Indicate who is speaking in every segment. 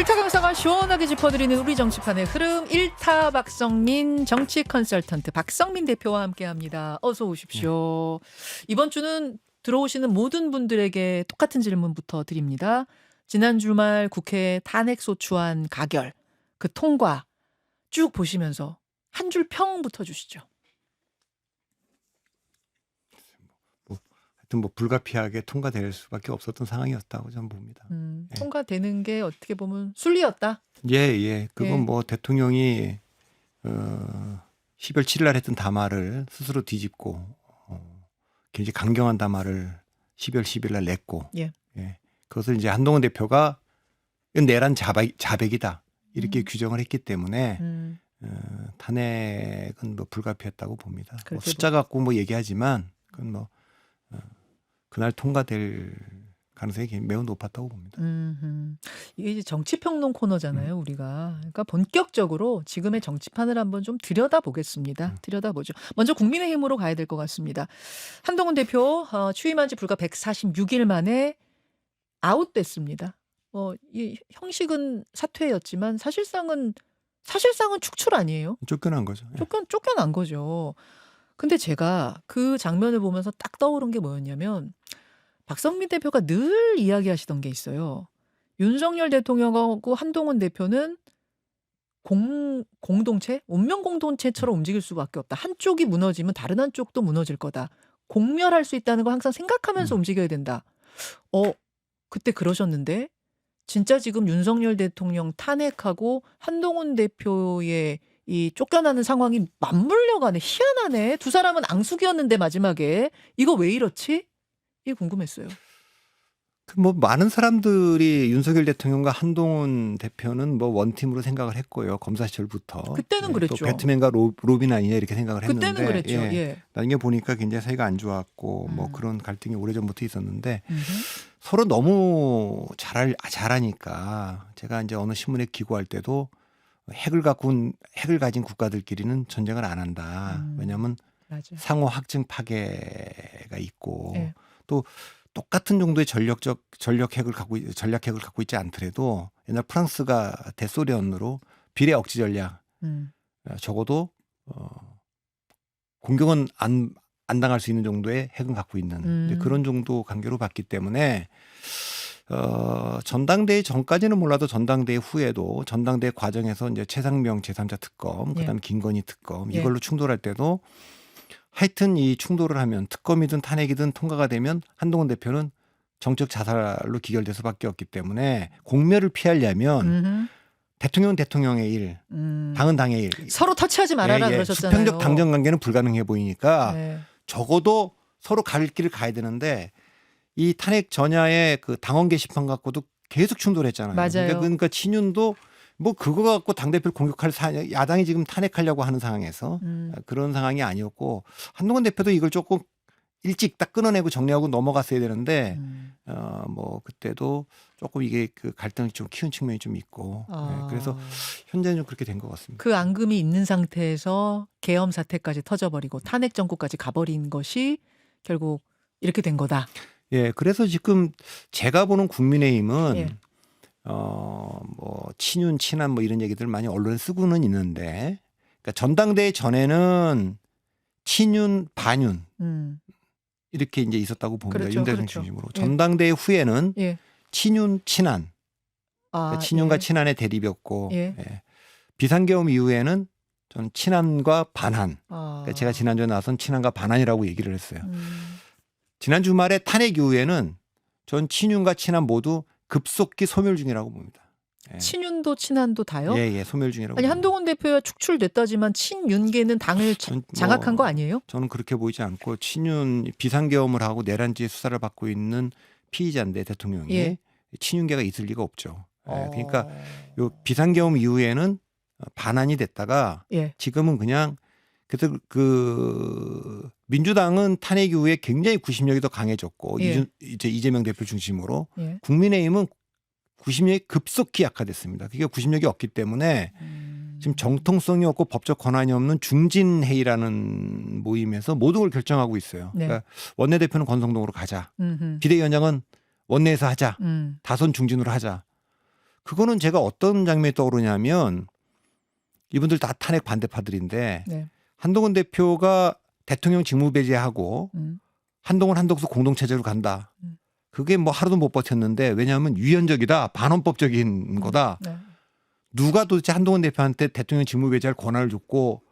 Speaker 1: 일타 강사가 시원하게 짚어드리는 우리 정치판의 흐름, 일타 박성민 정치 컨설턴트 박성민 대표와 함께합니다. 어서 오십시오. 이번 주는 들어오시는 모든 분들에게 똑같은 질문부터 드립니다. 지난 주말 국회 탄핵소추안 가결, 그 통과 쭉 보시면서 한 줄 평 붙어주시죠.
Speaker 2: 하여튼 뭐 불가피하게 통과될 수밖에 없었던 상황이었다고 저는 봅니다. 예.
Speaker 1: 통과되는 게 어떻게 보면 순리였다.
Speaker 2: 예. 그건
Speaker 1: 예.
Speaker 2: 뭐 대통령이 12월 7일 날 했던 담화를 스스로 뒤집고 굉장히 강경한 담화를 12월 10일 날 냈고
Speaker 1: 예.
Speaker 2: 그것을 이제 한동훈 대표가 이건 내란 자백이다 이렇게 규정을 했기 때문에 탄핵은 뭐 불가피했다고 봅니다. 뭐 숫자 갖고 뭐 얘기하지만 그건 뭐 그날 통과될 가능성이 매우 높았다고 봅니다.
Speaker 1: 이게 이제 정치평론 코너잖아요, 우리가. 그러니까 본격적으로 지금의 정치판을 한번 좀 들여다보겠습니다. 들여다보죠. 먼저 국민의힘으로 가야 될 것 같습니다. 한동훈 대표 취임한 지 불과 146일 만에 아웃됐습니다. 이 형식은 사퇴였지만 사실상은 축출 아니에요?
Speaker 2: 쫓겨난 거죠. 예.
Speaker 1: 쫓겨난 거죠. 근데 제가 그 장면을 보면서 딱 떠오른 게 뭐였냐면 박성민 대표가 늘 이야기하시던 게 있어요. 윤석열 대통령하고 한동훈 대표는 공동체, 운명 공동체처럼 움직일 수밖에 없다. 한쪽이 무너지면 다른 한쪽도 무너질 거다. 공멸할 수 있다는 거 항상 생각하면서 움직여야 된다. 그때 그러셨는데 진짜 지금 윤석열 대통령 탄핵하고 한동훈 대표의 이 쫓겨나는 상황이 맞물려가네. 희한하네. 두 사람은 앙숙이었는데 마지막에 이거 왜 이렇지? 이게 궁금했어요.
Speaker 2: 뭐 많은 사람들이 윤석열 대통령과 한동훈 대표는 뭐 원팀으로 생각을 했고요. 검사 시절부터.
Speaker 1: 그때는 그랬죠.
Speaker 2: 또 배트맨과 로빈 아니냐 이렇게 생각을 했는데.
Speaker 1: 그때는 그랬죠. 예.
Speaker 2: 나중에 보니까 굉장히 사이가 안 좋았고 뭐 그런 갈등이 오래전부터 있었는데
Speaker 1: 음흠.
Speaker 2: 서로 너무 잘하니까 제가 이제 어느 신문에 기고할 때도 핵을 가진 국가들끼리는 전쟁을 안 한다. 왜냐하면
Speaker 1: 맞아.
Speaker 2: 상호 확증 파괴가 있고
Speaker 1: 예.
Speaker 2: 또 똑같은 정도의 전략핵을 갖고 있지 않더라도 옛날 프랑스가 대소련으로 비례 억지 전략 적어도 공격은 안 당할 수 있는 정도의 핵은 갖고 있는 이제 그런 정도 관계로 봤기 때문에 전당대회 전까지는 몰라도 전당대회 후에도 전당대회 과정에서 이제 최상병 제3자 특검 그다음에 김건희 특검 이걸로 충돌할 때도 하여튼 이 충돌을 하면 특검이든 탄핵이든 통과가 되면 한동훈 대표는 정적 자살로 기결될 수밖에 없기 때문에 공멸을 피하려면 대통령은 대통령의 일, 당은 당의 일.
Speaker 1: 서로 터치하지 말아라 그러셨잖아요.
Speaker 2: 수평적 당정 관계는 불가능해 보이니까
Speaker 1: 네.
Speaker 2: 적어도 서로 갈 길을 가야 되는데 이 탄핵 전야의 그 당원 게시판 갖고도 계속 충돌했잖아요.
Speaker 1: 맞아요.
Speaker 2: 그러니까 친윤도 뭐 그거 갖고 당대표를 공격할 야당이 지금 탄핵하려고 하는 상황에서 그런 상황이 아니었고 한동훈 대표도 이걸 조금 일찍 딱 끊어내고 정리하고 넘어갔어야 되는데 뭐 그때도 조금 이게 그 갈등을 좀 키운 측면이 좀 있고 그래서 현재는 좀 그렇게 된 것 같습니다.
Speaker 1: 그 앙금이 있는 상태에서 계엄 사태까지 터져버리고 탄핵 정국까지 가버린 것이 결국 이렇게 된 거다.
Speaker 2: 예, 그래서 지금 제가 보는 국민의힘은 뭐 친윤 친한 뭐 이런 얘기들 많이 언론에 쓰고는 있는데 그러니까 전당대회 전에는 친윤 반윤 이렇게 이제 있었다고 봅니다.
Speaker 1: 그렇죠,
Speaker 2: 윤 대통령
Speaker 1: 그렇죠.
Speaker 2: 중심으로. 전당대회 후에는 친윤 친한 그러니까 친윤과 친한의 대립이었고 비상계엄 이후에는 전 친한과 반한 그러니까 제가 지난주에 나선 친한과 반한이라고 얘기를 했어요. 지난 주말에 탄핵 이후에는 전 친윤과 친한 모두 급속히 소멸 중이라고 봅니다.
Speaker 1: 친윤도 친한도 다요?
Speaker 2: 예, 소멸 중이라고.
Speaker 1: 아니 한동훈 대표가 축출됐다지만 친윤계는 당을 장악한 거 아니에요?
Speaker 2: 저는 그렇게 보이지 않고 친윤 비상계엄을 하고 내란죄 수사를 받고 있는 피의자인데 대통령이 친윤계가 있을 리가 없죠. 그러니까 요 비상계엄 이후에는 반환이 됐다가 지금은 그냥 그래서 그 민주당은 탄핵 이후에 굉장히 구심력이 더 강해졌고 이제 이재명 대표 중심으로 국민의힘은 구심력이 급속히 약화됐습니다. 그게 구심력이 없기 때문에 지금 정통성이 없고 법적 권한이 없는 중진회의라는 모임에서 모든 걸 결정하고 있어요. 그러니까 원내대표는 권성동으로 가자. 비대위원장은 원내에서 하자. 다선 중진으로 하자. 그거는 제가 어떤 장면이 떠오르냐면 이분들 다 탄핵 반대파들인데
Speaker 1: 네.
Speaker 2: 한동훈 대표가 대통령 직무 배제하고
Speaker 1: 음.
Speaker 2: 한동훈 한덕수 공동체제로 간다.
Speaker 1: 음.
Speaker 2: 그게 뭐 하루도 못 버텼는데 왜냐하면 유연적이다. 반헌법적인 거다.
Speaker 1: 네.
Speaker 2: 누가 도대체 한동훈 대표한테 대통령 직무 배제할 권한을 줬고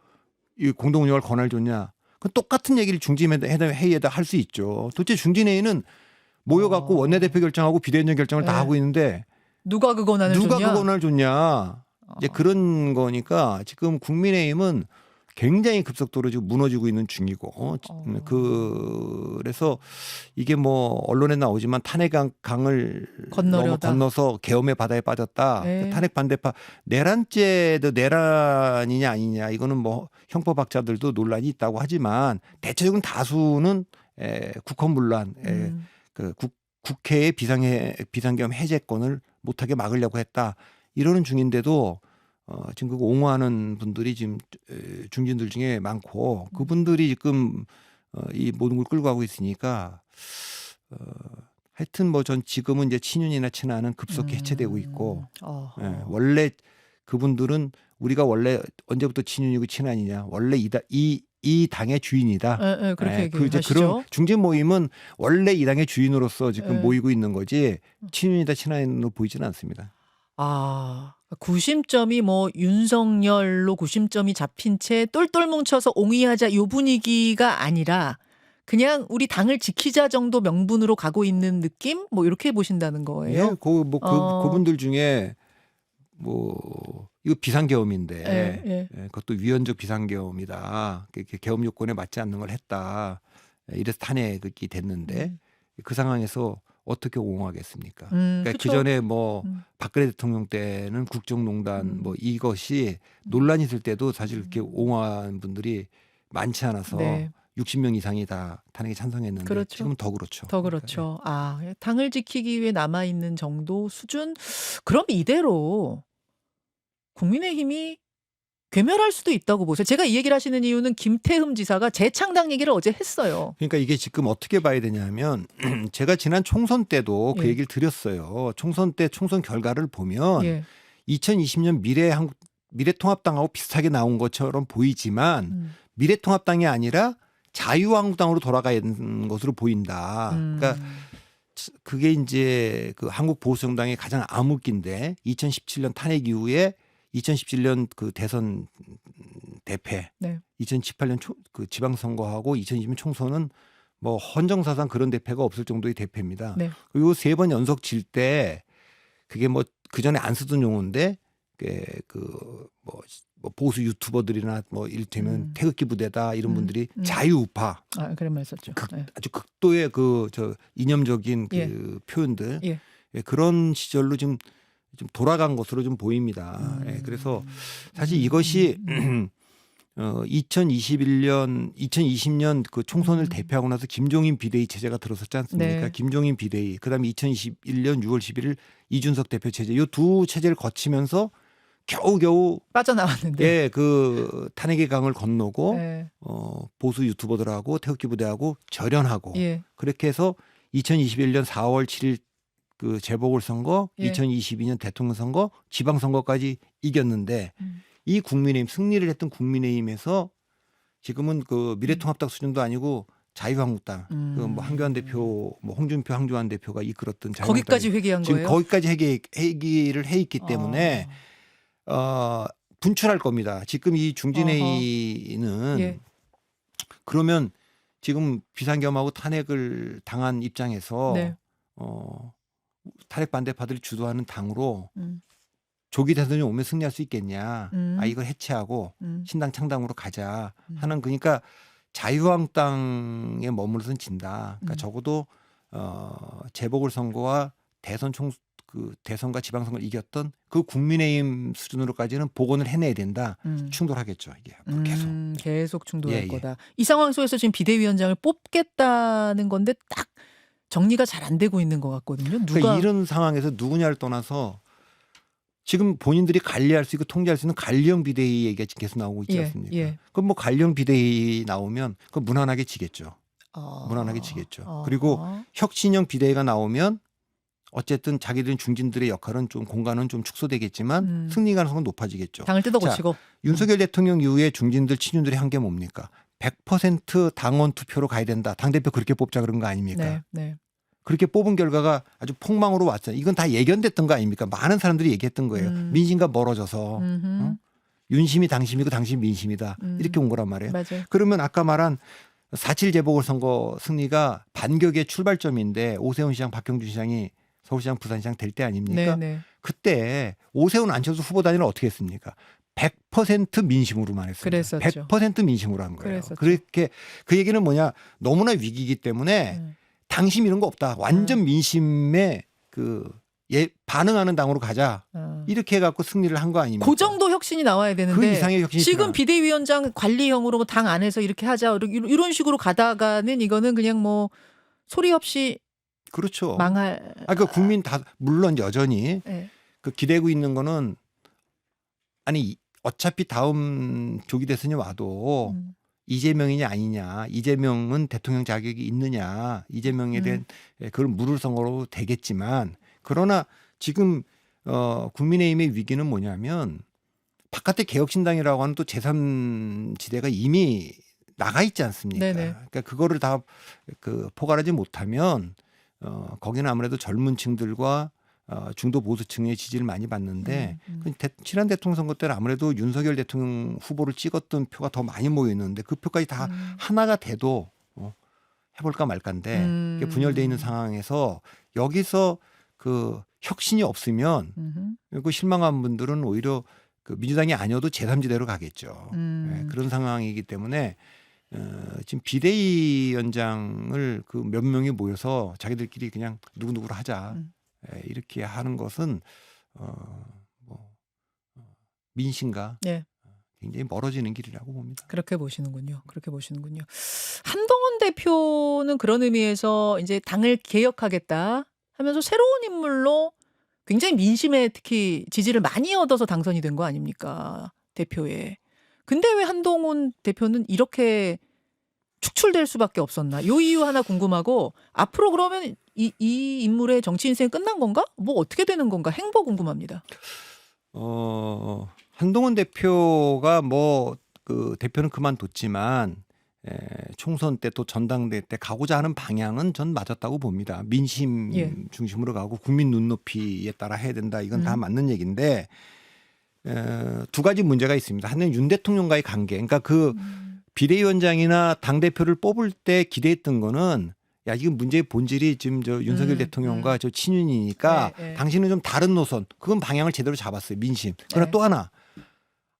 Speaker 2: 이 공동 운영할 권한을 줬냐. 그 똑같은 얘기를 중진회의에다 할 수 있죠. 도대체 중진회의는 모여갖고 원내대표 결정하고 비대위원장 결정을 다
Speaker 1: 네.
Speaker 2: 하고 있는데
Speaker 1: 누가 그 권한을
Speaker 2: 누가
Speaker 1: 줬냐?
Speaker 2: 그 권한을 줬냐. 이제 그런 거니까 지금 국민의힘은 굉장히 급속도로 지금 무너지고 있는 중이고 그래서 이게 뭐 언론에 나오지만 탄핵 강을
Speaker 1: 건너려다.
Speaker 2: 건너서 계엄의 바다에 빠졌다.
Speaker 1: 네.
Speaker 2: 탄핵 반대파 내란죄도 내란이냐 아니냐 이거는 뭐 형법학자들도 논란이 있다고 하지만 대체적인 다수는 국헌문란 그 국회의 비상계엄 해제권을 못하게 막으려고 했다. 이러는 중인데도 지금 그거 옹호하는 분들이 지금 중진들 중에 많고 그분들이 지금 이 모든 걸 끌고 가고 있으니까 하여튼 뭐 전 지금은 이제 친윤이나 친한은 급속히 해체되고 있고 원래 그분들은 우리가 원래 언제부터 친윤이고 친한이냐 원래 이 당의 주인이다.
Speaker 1: 네, 그렇게
Speaker 2: 그 이제
Speaker 1: 얘기하시죠.
Speaker 2: 그런 중진 모임은 원래 이 당의 주인으로서 지금
Speaker 1: 네.
Speaker 2: 모이고 있는 거지 친윤이다 친한으로 보이지는 않습니다.
Speaker 1: 구심점이 뭐 윤석열로 구심점이 잡힌 채 똘똘 뭉쳐서 옹위하자 요 분위기가 아니라 그냥 우리 당을 지키자 정도 명분으로 가고 있는 느낌? 뭐 이렇게 보신다는 거예요.
Speaker 2: 예, 그분들 중에 뭐 이거 비상계엄인데
Speaker 1: 예.
Speaker 2: 그것도 위헌적 비상계엄이다. 계엄 요건에 맞지 않는 걸 했다. 이래서 탄핵이 됐는데 그 상황에서 어떻게 옹호하겠습니까? 그러니까
Speaker 1: 그쵸.
Speaker 2: 그전에 뭐 박근혜 대통령 때는 국정농단 뭐 이것이 논란이 있을 때도 사실 그렇게 옹호한 분들이 많지 않아서
Speaker 1: 네.
Speaker 2: 60명 이상이 다 탄핵에 찬성했는데
Speaker 1: 그렇죠.
Speaker 2: 지금은 더 그렇죠.
Speaker 1: 더 그렇죠. 당을 지키기 위해 남아있는 정도 수준? 그럼 이대로 국민의힘이 괴멸할 수도 있다고 보세요. 제가 이 얘기를 하시는 이유는 김태흠 지사가 재창당 얘기를 어제 했어요.
Speaker 2: 그러니까 이게 지금 어떻게 봐야 되냐면 제가 지난 총선 때도 그
Speaker 1: 예.
Speaker 2: 얘기를 드렸어요. 총선 때 총선 결과를 보면
Speaker 1: 예.
Speaker 2: 2020년 미래통합당하고 비슷하게 나온 것처럼 보이지만 미래통합당이 아니라 자유한국당으로 돌아가는 것으로 보인다. 그러니까 그게 이제 그 한국보수정당의 가장 암흑기인데 2017년 탄핵 이후에 2017년 그 대선 대패,
Speaker 1: 네.
Speaker 2: 2018년 그 지방선거하고 2020년 총선은 뭐 헌정사상 그런 대패가 없을 정도의 대패입니다.
Speaker 1: 네.
Speaker 2: 그리고 3번 연속 질 때 그게 뭐 그전에 안 쓰던 용어인데 뭐 보수 유튜버들이나 뭐 이를테면 태극기 부대다 이런 분들이 자유우파
Speaker 1: 그런 말 했었죠.
Speaker 2: 아주 극도의 저 이념적인 그 표현들 그런 시절로 좀 돌아간 것으로 좀 보입니다. 그래서 사실 이것이 2020년 그 총선을 대표하고 나서 김종인 비대위 체제가 들어섰지 않습니까?
Speaker 1: 네.
Speaker 2: 김종인 비대위, 그다음에 2021년 6월 11일 이준석 대표 체제, 이 두 체제를 거치면서 겨우겨우
Speaker 1: 빠져나왔는데
Speaker 2: 그 탄핵의 강을 건너고
Speaker 1: 네.
Speaker 2: 보수 유튜버들하고 태극기 부대하고 절연하고 그렇게 해서 2021년 4월 7일 그 재보궐선거, 2022년 대통령 선거, 지방선거까지 이겼는데 이 국민의힘 승리를 했던 국민의힘에서 지금은 그 미래통합당 수준도 아니고 자유한국당 그 뭐 한교안 대표, 뭐 홍준표, 황교안 대표가 이끌었던
Speaker 1: 거기까지 회귀한
Speaker 2: 지금
Speaker 1: 거예요?
Speaker 2: 거기까지 회귀를 해 있기 때문에 분출할 겁니다. 지금 이 중진회의는 그러면 지금 비상계엄하고 탄핵을 당한 입장에서 탄핵 반대파들이 주도하는 당으로 조기 대선이 오면 승리할 수 있겠냐. 이걸 해체하고 신당 창당으로 가자 하는 그러니까 자유한국당에 머물러서는 진다. 그러니까 적어도 재보궐선거와 대선과 지방선거를 이겼던 그 국민의힘 수준으로까지는 복원을 해내야 된다. 충돌하겠죠. 이게
Speaker 1: 계속 충돌할 거다. 이 상황 속에서 지금 비대위원장을 뽑겠다는 건데 딱 정리가 잘 안 되고 있는 것 같거든요.
Speaker 2: 그러니까 이런 상황에서 누구냐를 떠나서 지금 본인들이 관리할 수 있고 통제할 수 있는 관리형 비대위 얘기가 지금 계속 나오고 있지 않습니까? 그럼 뭐 관리형 비대위 나오면 그 무난하게 지겠죠. 무난하게 지겠죠. 그리고 혁신형 비대위가 나오면 어쨌든 자기들 중진들의 역할은 좀 공간은 좀 축소되겠지만 승리 가능성은 높아지겠죠.
Speaker 1: 당을 뜯어고치고.
Speaker 2: 윤석열 대통령 이후에 중진들 친윤들이 한 게 뭡니까? 100% 당원 투표로 가야 된다. 당대표 그렇게 뽑자 그런 거 아닙니까?
Speaker 1: 네, 네.
Speaker 2: 그렇게 뽑은 결과가 아주 폭망으로 왔잖아요. 이건 다 예견됐던 거 아닙니까? 많은 사람들이 얘기했던 거예요. 민심과 멀어져서 윤심이 당심이고 당심이 민심이다. 이렇게 온 거란 말이에요.
Speaker 1: 맞아요.
Speaker 2: 그러면 아까 말한 4.7 재보궐선거 승리가 반격의 출발점인데 오세훈 시장, 박형준 시장이 서울시장, 부산시장 될 때 아닙니까?
Speaker 1: 네, 네.
Speaker 2: 그때 오세훈, 안철수 후보 단일은 어떻게 했습니까? 100% 민심으로만 했습니다.
Speaker 1: 그랬었죠.
Speaker 2: 100% 민심으로 한 거예요.
Speaker 1: 그랬었죠.
Speaker 2: 그렇게 그 얘기는 뭐냐? 너무나 위기이기 때문에 당심 이런 거 없다. 완전 민심에 반응하는 당으로 가자. 이렇게 해갖고 승리를 한 거 아닙니까?
Speaker 1: 그 정도 혁신이 나와야 되는데
Speaker 2: 그 이상의 혁신이
Speaker 1: 지금
Speaker 2: 필요한.
Speaker 1: 비대위원장 관리형으로 뭐당 안에서 이렇게 하자 이런 식으로 가다가는 이거는 그냥 뭐 소리 없이
Speaker 2: 그렇죠.
Speaker 1: 망할.
Speaker 2: 그 국민 다 물론 여전히
Speaker 1: 네.
Speaker 2: 그 기대고 있는 거는 아니 어차피 다음 조기 대선이 와도 이재명이냐 아니냐, 이재명은 대통령 자격이 있느냐, 이재명에 대한 그걸 물을 선거로 되겠지만 그러나 지금 국민의힘의 위기는 뭐냐면 바깥에 개혁신당이라고 하는 또 제3지대가 이미 나가 있지 않습니까?
Speaker 1: 네네.
Speaker 2: 그러니까 그거를 다 포괄하지 못하면 거기는 아무래도 젊은 층들과 중도 보수층의 지지를 많이 받는데 지난 대통령 선거 때는 아무래도 윤석열 대통령 후보를 찍었던 표가 더 많이 모였는데 그 표까지 다 하나가 돼도 해볼까 말까인데 이게 분열돼 있는 상황에서 여기서 그 혁신이 없으면 그 실망한 분들은 오히려 그 민주당이 아니어도 제3지대로 가겠죠. 네, 그런 상황이기 때문에 지금 비대위원장을 그 몇 명이 모여서 자기들끼리 그냥 누구누구로 하자. 이렇게 하는 것은 민심과
Speaker 1: 네.
Speaker 2: 굉장히 멀어지는 길이라고 봅니다.
Speaker 1: 그렇게 보시는군요. 그렇게 보시는군요. 한동훈 대표는 그런 의미에서 이제 당을 개혁하겠다 하면서 새로운 인물로 굉장히 민심에 특히 지지를 많이 얻어서 당선이 된 거 아닙니까? 대표에. 근데 왜 한동훈 대표는 이렇게 축출될 수밖에 없었나? 요 이유 하나 궁금하고 앞으로 그러면 이 인물의 정치 인생 끝난 건가? 뭐 어떻게 되는 건가? 행보 궁금합니다.
Speaker 2: 한동훈 대표가 그 대표는 그만뒀지만 총선 때 또 전당대 때 가고자 하는 방향은 전 맞았다고 봅니다. 민심 중심으로 가고 국민 눈높이에 따라 해야 된다. 이건 다 맞는 얘기인데 두 가지 문제가 있습니다. 하나는 윤 대통령과의 관계. 그러니까 그 비대위원장이나 당대표를 뽑을 때 기대했던 거는 야, 이건 문제의 본질이 지금 저 윤석열 대통령과 저 친윤이니까 당신은 좀 다른 노선. 그건 방향을 제대로 잡았어요. 민심. 그러나 또 하나.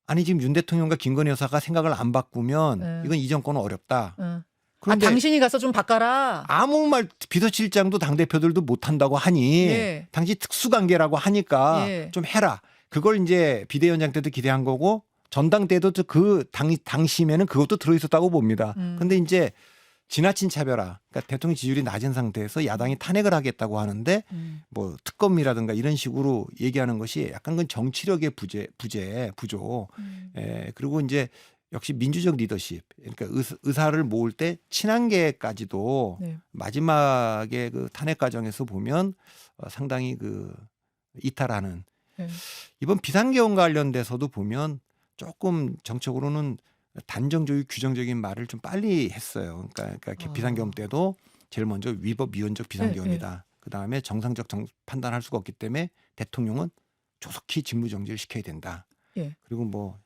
Speaker 2: 아니 지금 윤 대통령과 김건희 여사가 생각을 안 바꾸면 이건 이 정권은 어렵다. 그런데
Speaker 1: 당신이 가서 좀 바꿔라.
Speaker 2: 아무 말 비서실장도 당대표들도 못한다고 하니 당시 특수관계라고 하니까 좀 해라. 그걸 이제 비대위원장 때도 기대한 거고 전당대도 그 당심에는 그것도 들어있었다고 봅니다. 그런데 이제 지나친 차별화, 그러니까 대통령 지지율이 낮은 상태에서 야당이 탄핵을 하겠다고 하는데 뭐 특검이라든가 이런 식으로 얘기하는 것이 약간 그 정치력의 부조. 그리고 이제 역시 민주적 리더십, 그러니까 의사를 모을 때 친한계까지도 마지막에 그 탄핵 과정에서 보면 상당히 그 이탈하는. 이번 비상계엄과 관련돼서도 보면 조금 정책으로는 단정적이고 규정적인 말을 좀 빨리 했어요. 그러니까 비상계엄 때도 제일 먼저 위법 위헌적 비상계엄이다. 그다음에 정상적 판단할 수가 없기 때문에 대통령은 조속히 직무정지를 시켜야 된다. 그리고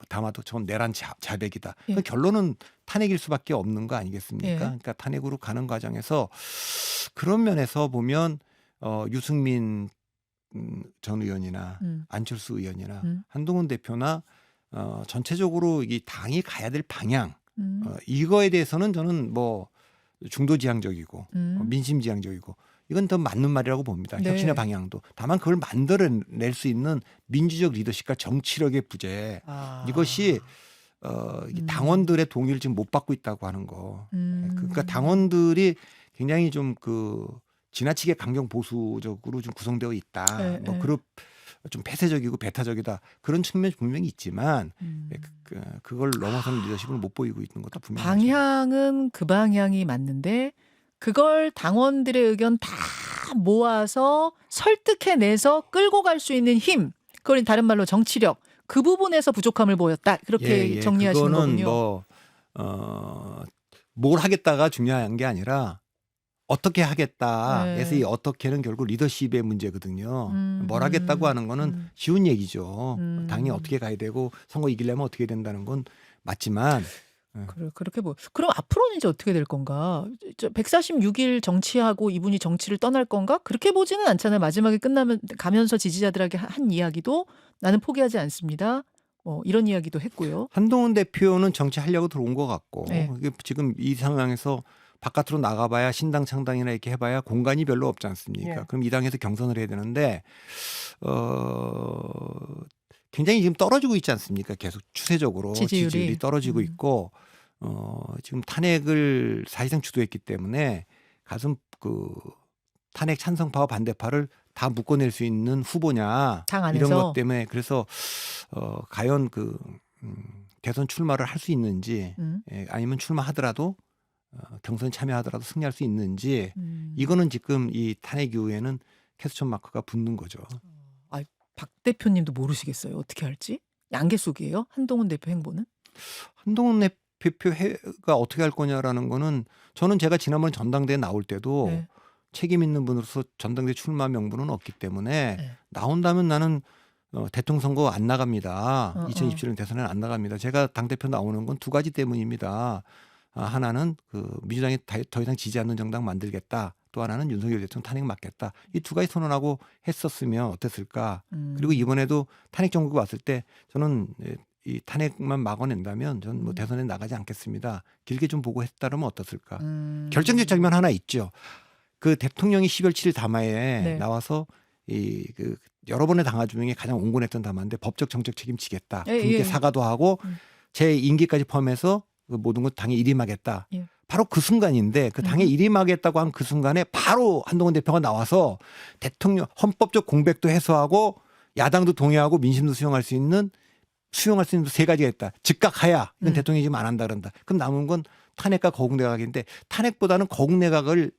Speaker 2: 다마도 저건 내란 자백이다. 그 결론은 탄핵일 수밖에 없는 거 아니겠습니까? 그러니까 탄핵으로 가는 과정에서 그런 면에서 보면 유승민 전 의원이나 안철수 의원이나 한동훈 대표나 전체적으로 이 당이 가야 될 방향 이거에 대해서는 저는 중도지향적이고 민심지향적이고 이건 더 맞는 말이라고 봅니다. 혁신의 방향도. 다만 그걸 만들어낼 수 있는 민주적 리더십과 정치력의 부재 이것이 당원들의 동의를 지금 못 받고 있다고 하는 거. 그러니까 당원들이 굉장히 좀 지나치게 강경 보수적으로 좀 구성되어 있다. 그룹 좀 폐쇄적이고 배타적이다. 그런 측면이 분명히 있지만 그걸 넘어서는 리더십을 못 보이고 있는 것도 분명하죠.
Speaker 1: 방향은 그 방향이 맞는데 그걸 당원들의 의견 다 모아서 설득해내서 끌고 갈 수 있는 힘, 그걸 다른 말로 정치력, 그 부분에서 부족함을 보였다. 그렇게 정리하시는
Speaker 2: 그거는
Speaker 1: 거군요.
Speaker 2: 뭐 뭘 하겠다가 중요한 게 아니라 어떻게 하겠다. 해서
Speaker 1: 네.
Speaker 2: 이 어떻게는 결국 리더십의 문제거든요. 뭘 하겠다고 하는 거는
Speaker 1: 음.
Speaker 2: 쉬운 얘기죠.
Speaker 1: 음.
Speaker 2: 당연히 어떻게 가야 되고 선거 이기려면 어떻게 된다는 건 맞지만
Speaker 1: 그렇게 그럼 앞으로는 이제 어떻게 될 건가? 146일 정치하고 이분이 정치를 떠날 건가? 그렇게 보지는 않잖아요. 마지막에 끝나면 가면서 지지자들에게 한 이야기도 나는 포기하지 않습니다. 이런 이야기도 했고요.
Speaker 2: 한동훈 대표는 정치하려고 들어온 것 같고
Speaker 1: 네.
Speaker 2: 이게 지금 이 상황에서 바깥으로 나가봐야 신당 창당이나 이렇게 해봐야 공간이 별로 없지 않습니까?
Speaker 1: 예.
Speaker 2: 그럼 이 당에서 경선을 해야 되는데 굉장히 지금 떨어지고 있지 않습니까? 계속 추세적으로
Speaker 1: 지지율이.
Speaker 2: 지지율이 떨어지고 있고 지금 탄핵을 사실상 주도했기 때문에 가슴 탄핵 찬성파와 반대파를 다 묶어낼 수 있는 후보냐
Speaker 1: 당
Speaker 2: 이런
Speaker 1: 안에서.
Speaker 2: 것 때문에 그래서 과연 대선 출마를 할 수 있는지 아니면 출마하더라도 경선 참여하더라도 승리할 수 있는지 이거는 지금 이 탄핵 이후에는 캐스천 마크가 붙는 거죠.
Speaker 1: 박 대표님도 모르시겠어요. 어떻게 할지? 양계 속이에요. 한동훈 대표 행보는?
Speaker 2: 한동훈 대표가 어떻게 할 거냐라는 거는 저는 제가 지난번 전당대회 나올 때도
Speaker 1: 네.
Speaker 2: 책임 있는 분으로서 전당대 출마 명분은 없기 때문에
Speaker 1: 네.
Speaker 2: 나온다면 나는 대통령 선거 안 나갑니다. 2027년 대선에는 안 나갑니다. 제가 당대표 나오는 건 두 가지 때문입니다. 하나는 민주당이 더 이상 지지 않는 정당 만들겠다. 또 하나는 윤석열 대통령 탄핵 맞겠다. 이 두 가지 선언하고 했었으면 어땠을까. 그리고 이번에도 탄핵 정국이 왔을 때 저는 이 탄핵만 막아낸다면 저는 뭐 대선에 나가지 않겠습니다. 길게 좀 보고 했다면 어떻을까. 결정적 장면 하나 있죠. 그 대통령이 12월 7일 담화에
Speaker 1: 네.
Speaker 2: 나와서 여러 번의 담화 중에 가장 온건했던 담화인데 법적 정책 책임지겠다. 국민께 사과도 하고 제 임기까지 포함해서 그 모든 것 당에 일임하겠다.
Speaker 1: 예.
Speaker 2: 바로 그 순간인데 그 당에 일임하겠다고 한 그 순간에 바로 한동훈 대표가 나와서 대통령 헌법적 공백도 해소하고 야당도 동의하고 민심도 수용할 수 있는 세 가지가 있다. 즉각 하야. 이건 대통령이 지금 안 한다 그런다. 그럼 남은 건 탄핵과 거국내각인데 탄핵보다는 거국내각을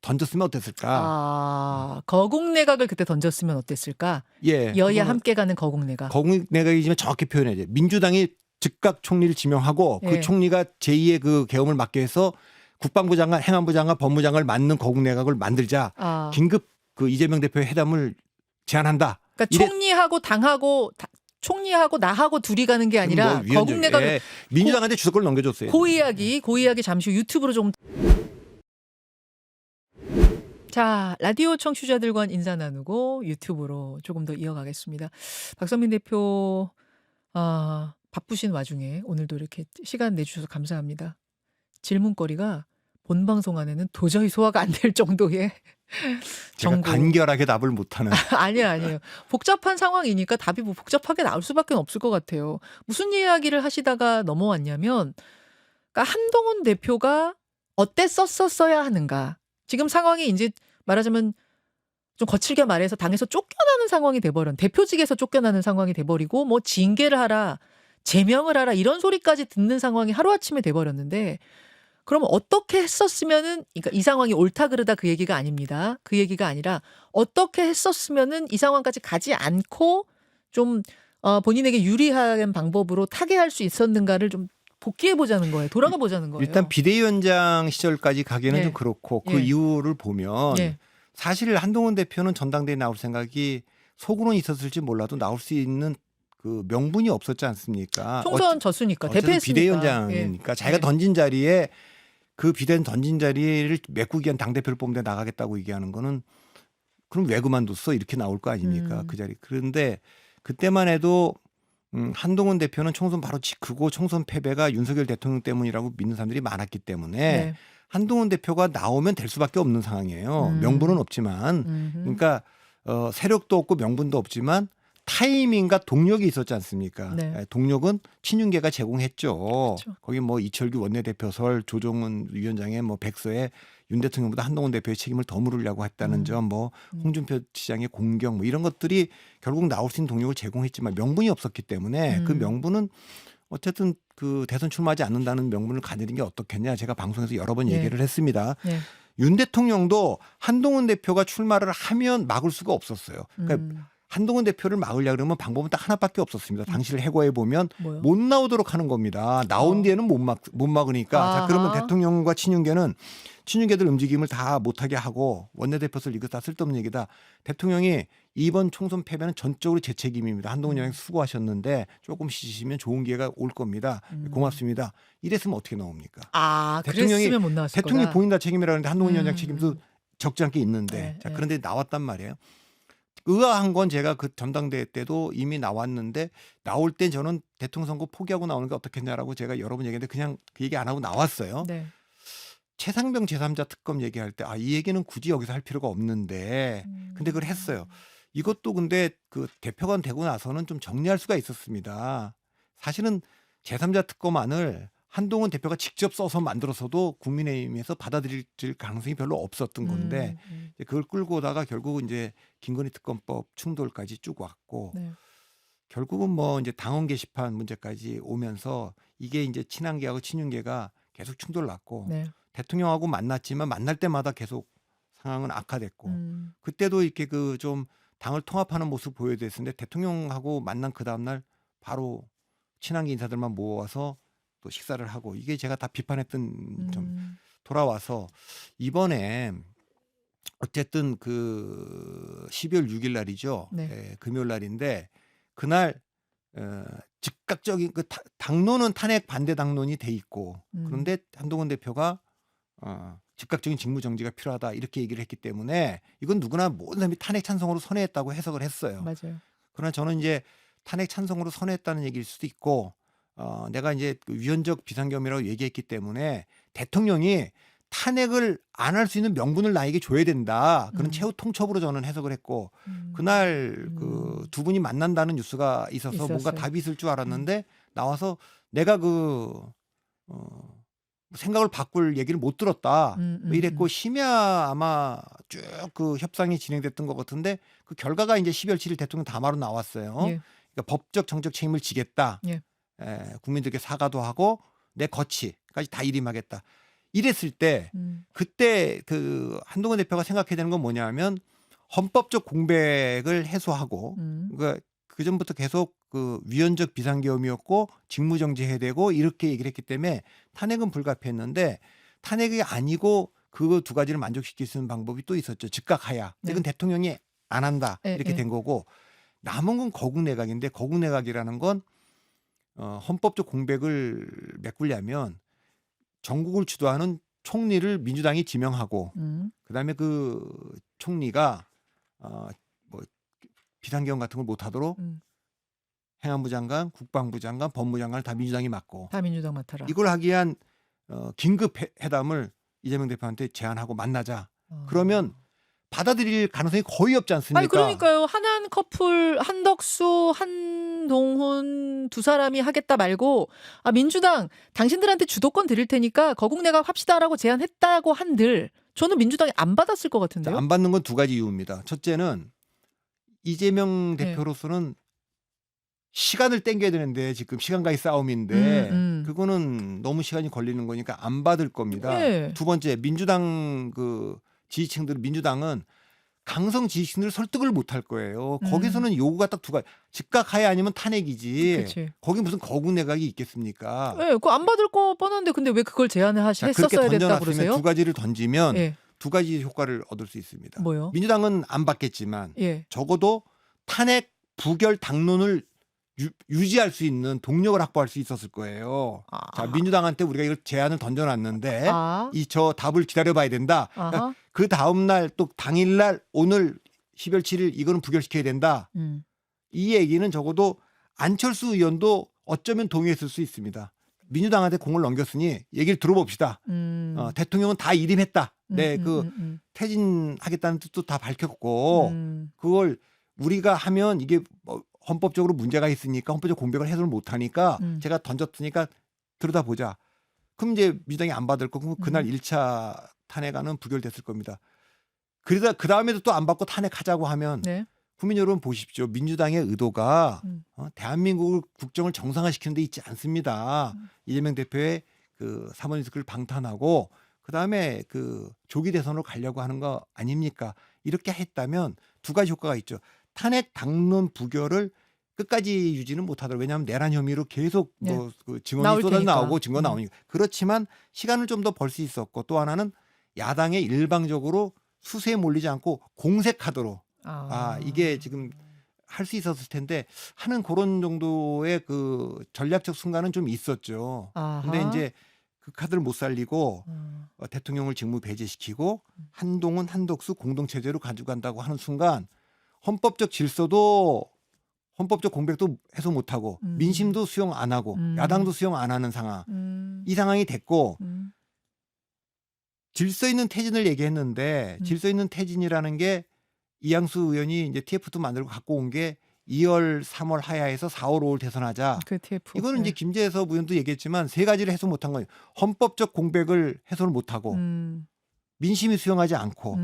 Speaker 2: 던졌으면 어땠을까?
Speaker 1: 거국내각을 그때 던졌으면 어땠을까?
Speaker 2: 예,
Speaker 1: 여야 함께 가는 거국내각.
Speaker 2: 거국내각이지만 정확히 표현해야죠. 민주당이 즉각 총리를 지명하고 그 총리가 제2의 그 계엄을 맡게 해서 국방부 장관, 행안부 장관, 법무장관을 맡는 거국내각을 만들자. 긴급 이재명 대표의 회담을 제안한다.
Speaker 1: 그러니까 총리하고 당하고 총리하고 나하고 둘이 가는 게 아니라 거국내각을
Speaker 2: 민주당한테 주도권을 넘겨줬어요.
Speaker 1: 그 이야기 잠시 후 유튜브로 좀. 자, 라디오 청취자들과 인사 나누고 유튜브로 조금 더 이어가겠습니다. 박성민 대표 바쁘신 와중에 오늘도 이렇게 시간 내주셔서 감사합니다. 질문거리가 본 방송 안에는 도저히 소화가 안 될 정도의
Speaker 2: 제가 간결하게 답을 못하는.
Speaker 1: 아니에요. 복잡한 상황이니까 답이 뭐 복잡하게 나올 수밖에 없을 것 같아요. 무슨 이야기를 하시다가 넘어왔냐면 그러니까 한동훈 대표가 어땠었어야 하는가. 지금 상황이 이제 말하자면 좀 거칠게 말해서 당에서 쫓겨나는 상황이 돼버린, 대표직에서 쫓겨나는 상황이 돼버리고 뭐 징계를 하라, 제명을 하라 이런 소리까지 듣는 상황이 하루아침에 돼버렸는데 그럼 어떻게 했었으면은, 그러니까 이 상황이 옳다 그르다 그 얘기가 아닙니다. 그 얘기가 아니라 어떻게 했었으면은 이 상황까지 가지 않고 좀 본인에게 유리한 방법으로 타개할 수 있었는가를 좀 복귀해 보자는 거예요. 돌아가 보자는 거예요.
Speaker 2: 일단 비대위원장 시절까지 가기는 좀 그렇고 그 이유를 보면 사실 한동훈 대표는 전당대회에 나올 생각이 속으로는 있었을지 몰라도 나올 수 있는 그 명분이 없었지 않습니까?
Speaker 1: 총선 졌으니까 대패했으니까.
Speaker 2: 비대위원장이니까 자기가 던진 자리에 그 비대위원 던진 자리를 메꾸기 위한 당대표를 뽑는데 나가겠다고 얘기하는 거는 그럼 왜 그만뒀어? 이렇게 나올 거 아닙니까? 그 자리. 그런데 그때만 해도 한동훈 대표는 총선 바로 직후고 총선 패배가 윤석열 대통령 때문이라고 믿는 사람들이 많았기 때문에 한동훈 대표가 나오면 될 수밖에 없는 상황이에요. 명분은 없지만. 그러니까 세력도 없고 명분도 없지만 타이밍과 동력이 있었지 않습니까? 동력은 친윤계가 제공했죠. 그렇죠. 거기 뭐 이철규 원내대표설, 조정은 위원장의 뭐 백서에 윤 대통령보다 한동훈 대표의 책임을 더 물으려고 했다는 점, 뭐 홍준표 시장의 공격, 뭐 이런 것들이 결국 나올 수 있는 동력을 제공했지만 명분이 없었기 때문에 그 명분은 어쨌든 그 대선 출마하지 않는다는 명분을 가지는 게 어떻겠냐. 제가 방송에서 여러 번 얘기를 했습니다. 윤 대통령도 한동훈 대표가 출마를 하면 막을 수가 없었어요. 그러니까 한동훈 대표를 막으려고 그러면 방법은 딱 하나밖에 없었습니다. 당시를 해고해 보면
Speaker 1: 뭐요?
Speaker 2: 못 나오도록 하는 겁니다. 나온 뒤에는 못 막으니까. 자, 그러면
Speaker 1: 아하.
Speaker 2: 대통령과 친윤계들 움직임을 다 못하게 하고 원내대표를 이거 다 쓸데없는 얘기다. 대통령이 이번 총선 패배는 전적으로 제 책임입니다. 한동훈 의원 수고하셨는데 조금 쉬시면 좋은 기회가 올 겁니다. 고맙습니다. 이랬으면 어떻게 나옵니까?
Speaker 1: 아,
Speaker 2: 대통령이-
Speaker 1: 그랬으면 못 나왔을
Speaker 2: 대통령이
Speaker 1: 거다.
Speaker 2: 본인 다 책임이라 하는데 한동훈 위원장 책임도 적지 않게 있는데
Speaker 1: 네,
Speaker 2: 자,
Speaker 1: 네.
Speaker 2: 그런데 나왔단 말이에요. 의아한 건 제가 그 전당대회 때도 이미 나왔는데 나올 때 저는 대통령 선거 포기하고 나오는 게 어떻겠냐라고 제가 여러 번 얘기했는데 그냥 그 얘기 안 하고 나왔어요.
Speaker 1: 네.
Speaker 2: 최상병 제3자 특검 얘기할 때 이 얘기는 굳이 여기서 할 필요가 없는데 근데 그걸 했어요. 이것도 근데 그 대표가 되고 나서는 좀 정리할 수가 있었습니다. 사실은 제3자 특검안을 한동훈 대표가 직접 써서 만들어서도 국민의힘에서 받아들일 가능성이 별로 없었던 건데 이제 그걸 끌고 오다가 결국 이제 김건희 특검법 충돌까지 쭉 왔고
Speaker 1: 네.
Speaker 2: 결국은 뭐 이제 당원 게시판 문제까지 오면서 이게 이제 친한계하고 친윤계가 계속 충돌 났고
Speaker 1: 네.
Speaker 2: 대통령하고 만났지만 만날 때마다 계속 상황은 악화됐고
Speaker 1: 음.
Speaker 2: 그때도 이렇게 그 좀 당을 통합하는 모습 보여줬는데 대통령하고 만난 그 다음날 바로 친한계 인사들만 모아서 또 식사를 하고 이게 제가 다 비판했던 좀 돌아와서 이번에 어쨌든 그 12월 6일 날이죠.
Speaker 1: 네.
Speaker 2: 예, 금요일 날인데 그날 즉각적인 그 당론은 탄핵 반대 당론이 돼 있고 그런데 한동훈 대표가 즉각적인 직무 정지가 필요하다 이렇게 얘기를 했기 때문에 이건 누구나 모든 사람이 탄핵 찬성으로 선회했다고 해석을 했어요.
Speaker 1: 맞아요.
Speaker 2: 그러나 저는 이제 탄핵 찬성으로 선회했다는 얘기일 수도 있고 내가 이제 그 위헌적 비상경이라고 얘기했기 때문에 대통령이 탄핵을 안 할 수 있는 명분을 나에게 줘야 된다. 그런 최후 통첩으로 저는 해석을 했고 그날 그 두 분이 만난다는 뉴스가 있어서 뭔가
Speaker 1: 있었어요.
Speaker 2: 답이 있을 줄 알았는데 나와서 내가 생각을 바꿀 얘기를 못 들었다. 뭐 이랬고 심야 아마 쭉 그 협상이 진행됐던 것 같은데 그 결과가 이제 12월 7일 대통령 담화로 나왔어요.
Speaker 1: 예.
Speaker 2: 그러니까 법적 정적 책임을 지겠다.
Speaker 1: 예.
Speaker 2: 국민들께 사과도 하고 내 거치까지 다 일임하겠다. 이랬을 때 그때 그 한동훈 대표가 생각해야 되는 건 뭐냐면 헌법적 공백을 해소하고 그러니까 그 전부터 계속 그 위헌적 비상계엄이었고 직무정지해야 되고 이렇게 얘기를 했기 때문에 탄핵은 불가피했는데 탄핵이 아니고 그 두 가지를 만족시킬 수 있는 방법이 또 있었죠. 즉각하야.
Speaker 1: 네.
Speaker 2: 이건 대통령이 안 한다.
Speaker 1: 네,
Speaker 2: 이렇게
Speaker 1: 네.
Speaker 2: 된 거고 남은 건 거국내각인데 거국내각이라는 건 헌법적 공백을 메꾸려면 전국을 주도하는 총리를 민주당이 지명하고 그다음에 그 총리가 뭐 비상계엄 같은 걸 못하도록 행안부 장관, 국방부 장관, 법무부 장관을 다 민주당이 맡고
Speaker 1: 다 민주당 맡아라.
Speaker 2: 이걸 하기 위한 긴급 회담을 이재명 대표한테 제안하고 만나자. 그러면 받아들일 가능성이 거의 없지 않습니까?
Speaker 1: 아니 그러니까요. 한한 커플 한덕수 한동훈 두 사람이 하겠다 말고 민주당 당신들한테 주도권 드릴 테니까 거국내각 합시다라고 제안했다고 한들 저는 민주당이 안 받았을 것 같은데요.
Speaker 2: 안 받는 건 두 가지 이유입니다. 첫째는 이재명
Speaker 1: 네.
Speaker 2: 대표로서는 시간을 땡겨야 되는데 지금 시간과의 싸움인데 그거는 너무 시간이 걸리는 거니까 안 받을 겁니다.
Speaker 1: 네.
Speaker 2: 두 번째 민주당 그 지지층들 민주당은 강성 지지층들을 설득을 못 할 거예요. 거기서는 요구가 딱 두 가지. 즉각하에 아니면 탄핵이지.
Speaker 1: 그치.
Speaker 2: 거기 무슨 거국내각이 있겠습니까?
Speaker 1: 네, 그거 안 받을 거 뻔한데 근데 왜 그걸 제안을
Speaker 2: 자, 그렇게
Speaker 1: 했었어야 됐다
Speaker 2: 던져놨으면
Speaker 1: 그러세요?
Speaker 2: 두 가지를 던지면
Speaker 1: 예.
Speaker 2: 두 가지 효과를 얻을 수 있습니다.
Speaker 1: 뭐요?
Speaker 2: 민주당은 안 받겠지만
Speaker 1: 예.
Speaker 2: 적어도 탄핵 부결 당론을 유지할 수 있는 동력을 확보할 수 있었을 거예요. 자, 민주당한테 우리가 이걸 제안을 던져놨는데 이 저 답을 기다려봐야 된다. 그러니까 그 다음날 또 당일날 오늘 12월 7일 이거는 부결시켜야 된다. 이 얘기는 적어도 안철수 의원도 어쩌면 동의했을 수 있습니다. 민주당한테 공을 넘겼으니 얘기를 들어봅시다. 대통령은 다 일임했다. 네, 퇴진하겠다는 뜻도 다 밝혔고 그걸 우리가 하면 이게 헌법적으로 문제가 있으니까 헌법적 공백을 해소를 못하니까 제가 던졌으니까 들여다보자. 그럼 이제 민주당이 안 받을 거고 그날 1차 탄핵안은 부결됐을 겁니다. 그러다 그 다음에도 또 안 받고 탄핵하자고 하면
Speaker 1: 네.
Speaker 2: 국민 여러분 보십시오. 민주당의 의도가 대한민국 국정을 정상화시키는 데 있지 않습니다. 이재명 대표의 그 사모니스크를 방탄하고 그다음에 그 조기 대선으로 가려고 하는 거 아닙니까? 이렇게 했다면 두 가지 효과가 있죠. 탄핵 당론 부결을 끝까지 유지는 못하더라고요. 왜냐하면 내란 혐의로 계속
Speaker 1: 네.
Speaker 2: 뭐 그 증언이
Speaker 1: 나올
Speaker 2: 쏟아져
Speaker 1: 테니까.
Speaker 2: 나오고 증거 나오니까. 그렇지만 시간을 좀 더 벌 수 있었고 또 하나는 야당에 일방적으로 수세에 몰리지 않고 공세 카드로 이게 지금 할 수 있었을 텐데 하는 그런 정도의 그 전략적 순간은 좀 있었죠. 근데
Speaker 1: 아하.
Speaker 2: 이제 그 카드를 못 살리고 대통령을 직무 배제시키고 한동훈 한덕수 공동체제로 가져간다고 하는 순간 헌법적 질서도 헌법적 공백도 해소 못하고 민심도 수용 안 하고 야당도 수용 안 하는 상황. 이 상황이 됐고 질서 있는 퇴진을 얘기했는데 질서 있는 퇴진이라는 게 이양수 의원이 이제 TF도 만들고 갖고 온 게 2월, 3월 하야에서 4월, 5월 대선하자.
Speaker 1: 그 TF.
Speaker 2: 이거는
Speaker 1: 네.
Speaker 2: 이제 김재섭 의원도 얘기했지만 세 가지를 해소 못한 거예요. 헌법적 공백을 해소를 못하고 민심이 수용하지 않고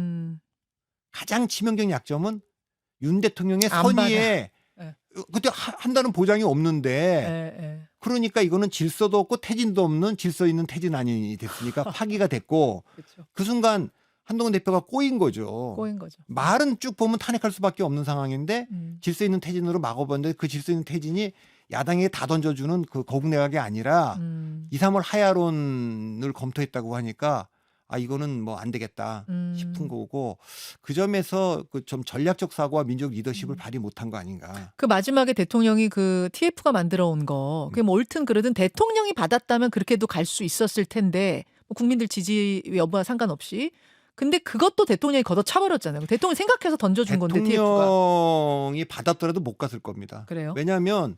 Speaker 2: 가장 치명적인 약점은 윤 대통령의
Speaker 1: 안
Speaker 2: 선의에
Speaker 1: 네.
Speaker 2: 그때 한다는 보장이 없는데 그러니까 이거는 질서도 없고 퇴진도 없는 질서 있는 퇴진 아니 됐으니까 파기가 됐고
Speaker 1: 그렇죠.
Speaker 2: 그 순간 한동훈 대표가 꼬인 거죠.
Speaker 1: 꼬인 거죠.
Speaker 2: 말은 쭉 보면 탄핵할 수밖에 없는 상황인데 질서 있는 퇴진으로 막아봤는데 그 질서 있는 퇴진이 야당에게 다 던져주는 그 거국내각이 아니라 2, 3월 하야론을 검토했다고 하니까 이거는 뭐 안 되겠다 싶은 거고 그 점에서 그 좀 전략적 사고와 민족 리더십을 발휘 못한 거 아닌가.
Speaker 1: 그 마지막에 대통령이 그 TF가 만들어 온 거 그게 뭐 옳든 그르든 대통령이 받았다면 그렇게도 갈 수 있었을 텐데 뭐 국민들 지지 여부와 상관없이 근데 그것도 대통령이 걷어차버렸잖아요. 대통령이 생각해서 던져준 건데 TF가.
Speaker 2: 대통령이 받았더라도 못 갔을 겁니다.
Speaker 1: 그래요?
Speaker 2: 왜냐하면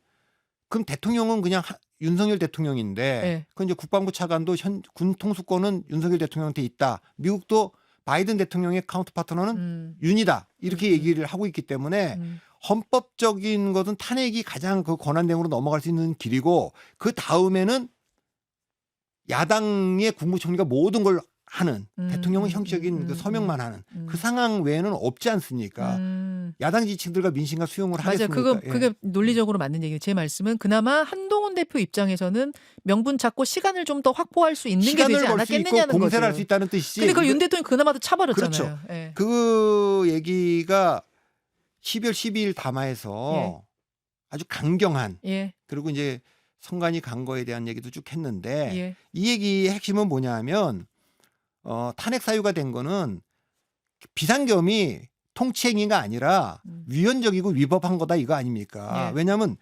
Speaker 2: 그럼 대통령은 그냥 윤석열 대통령인데
Speaker 1: 네.
Speaker 2: 그 이제 국방부 차관도 군 통수권은 윤석열 대통령한테 있다. 미국도 바이든 대통령의 카운터 파트너는 윤이다. 이렇게 얘기를 하고 있기 때문에 헌법적인 것은 탄핵이 가장 그 권한대행으로 넘어갈 수 있는 길이고 그 다음에는 야당의 국무총리가 모든 걸 하는 대통령은 형식적인 그 서명만 하는 그 상황 외에는 없지 않습니까? 야당 지지층들과 민심과 수용을
Speaker 1: 맞아요.
Speaker 2: 하겠습니까?
Speaker 1: 그게 논리적으로 맞는 얘기예요. 제 말씀은 그나마 한동훈 대표 입장에서는 명분 찾고 시간을 좀 더 확보할 수 있는 게
Speaker 2: 시간을
Speaker 1: 되지
Speaker 2: 벌 수 있고
Speaker 1: 않았겠느냐는 거죠.
Speaker 2: 공세를 할 수 있다는 뜻이지.
Speaker 1: 근데 그걸 윤 대통령이 그나마도 차버렸잖아요.
Speaker 2: 그렇죠.
Speaker 1: 예.
Speaker 2: 그 얘기가 12월 12일 담화에서 아주 강경한
Speaker 1: 예.
Speaker 2: 그리고 이제 선관위 간 거에 대한 얘기도 쭉 했는데
Speaker 1: 예.
Speaker 2: 이 얘기의 핵심은 뭐냐면 탄핵 사유가 된 거는 비상계엄이 통치행위가 아니라 위헌적이고 위법한 거다 이거 아닙니까?
Speaker 1: 예.
Speaker 2: 왜냐하면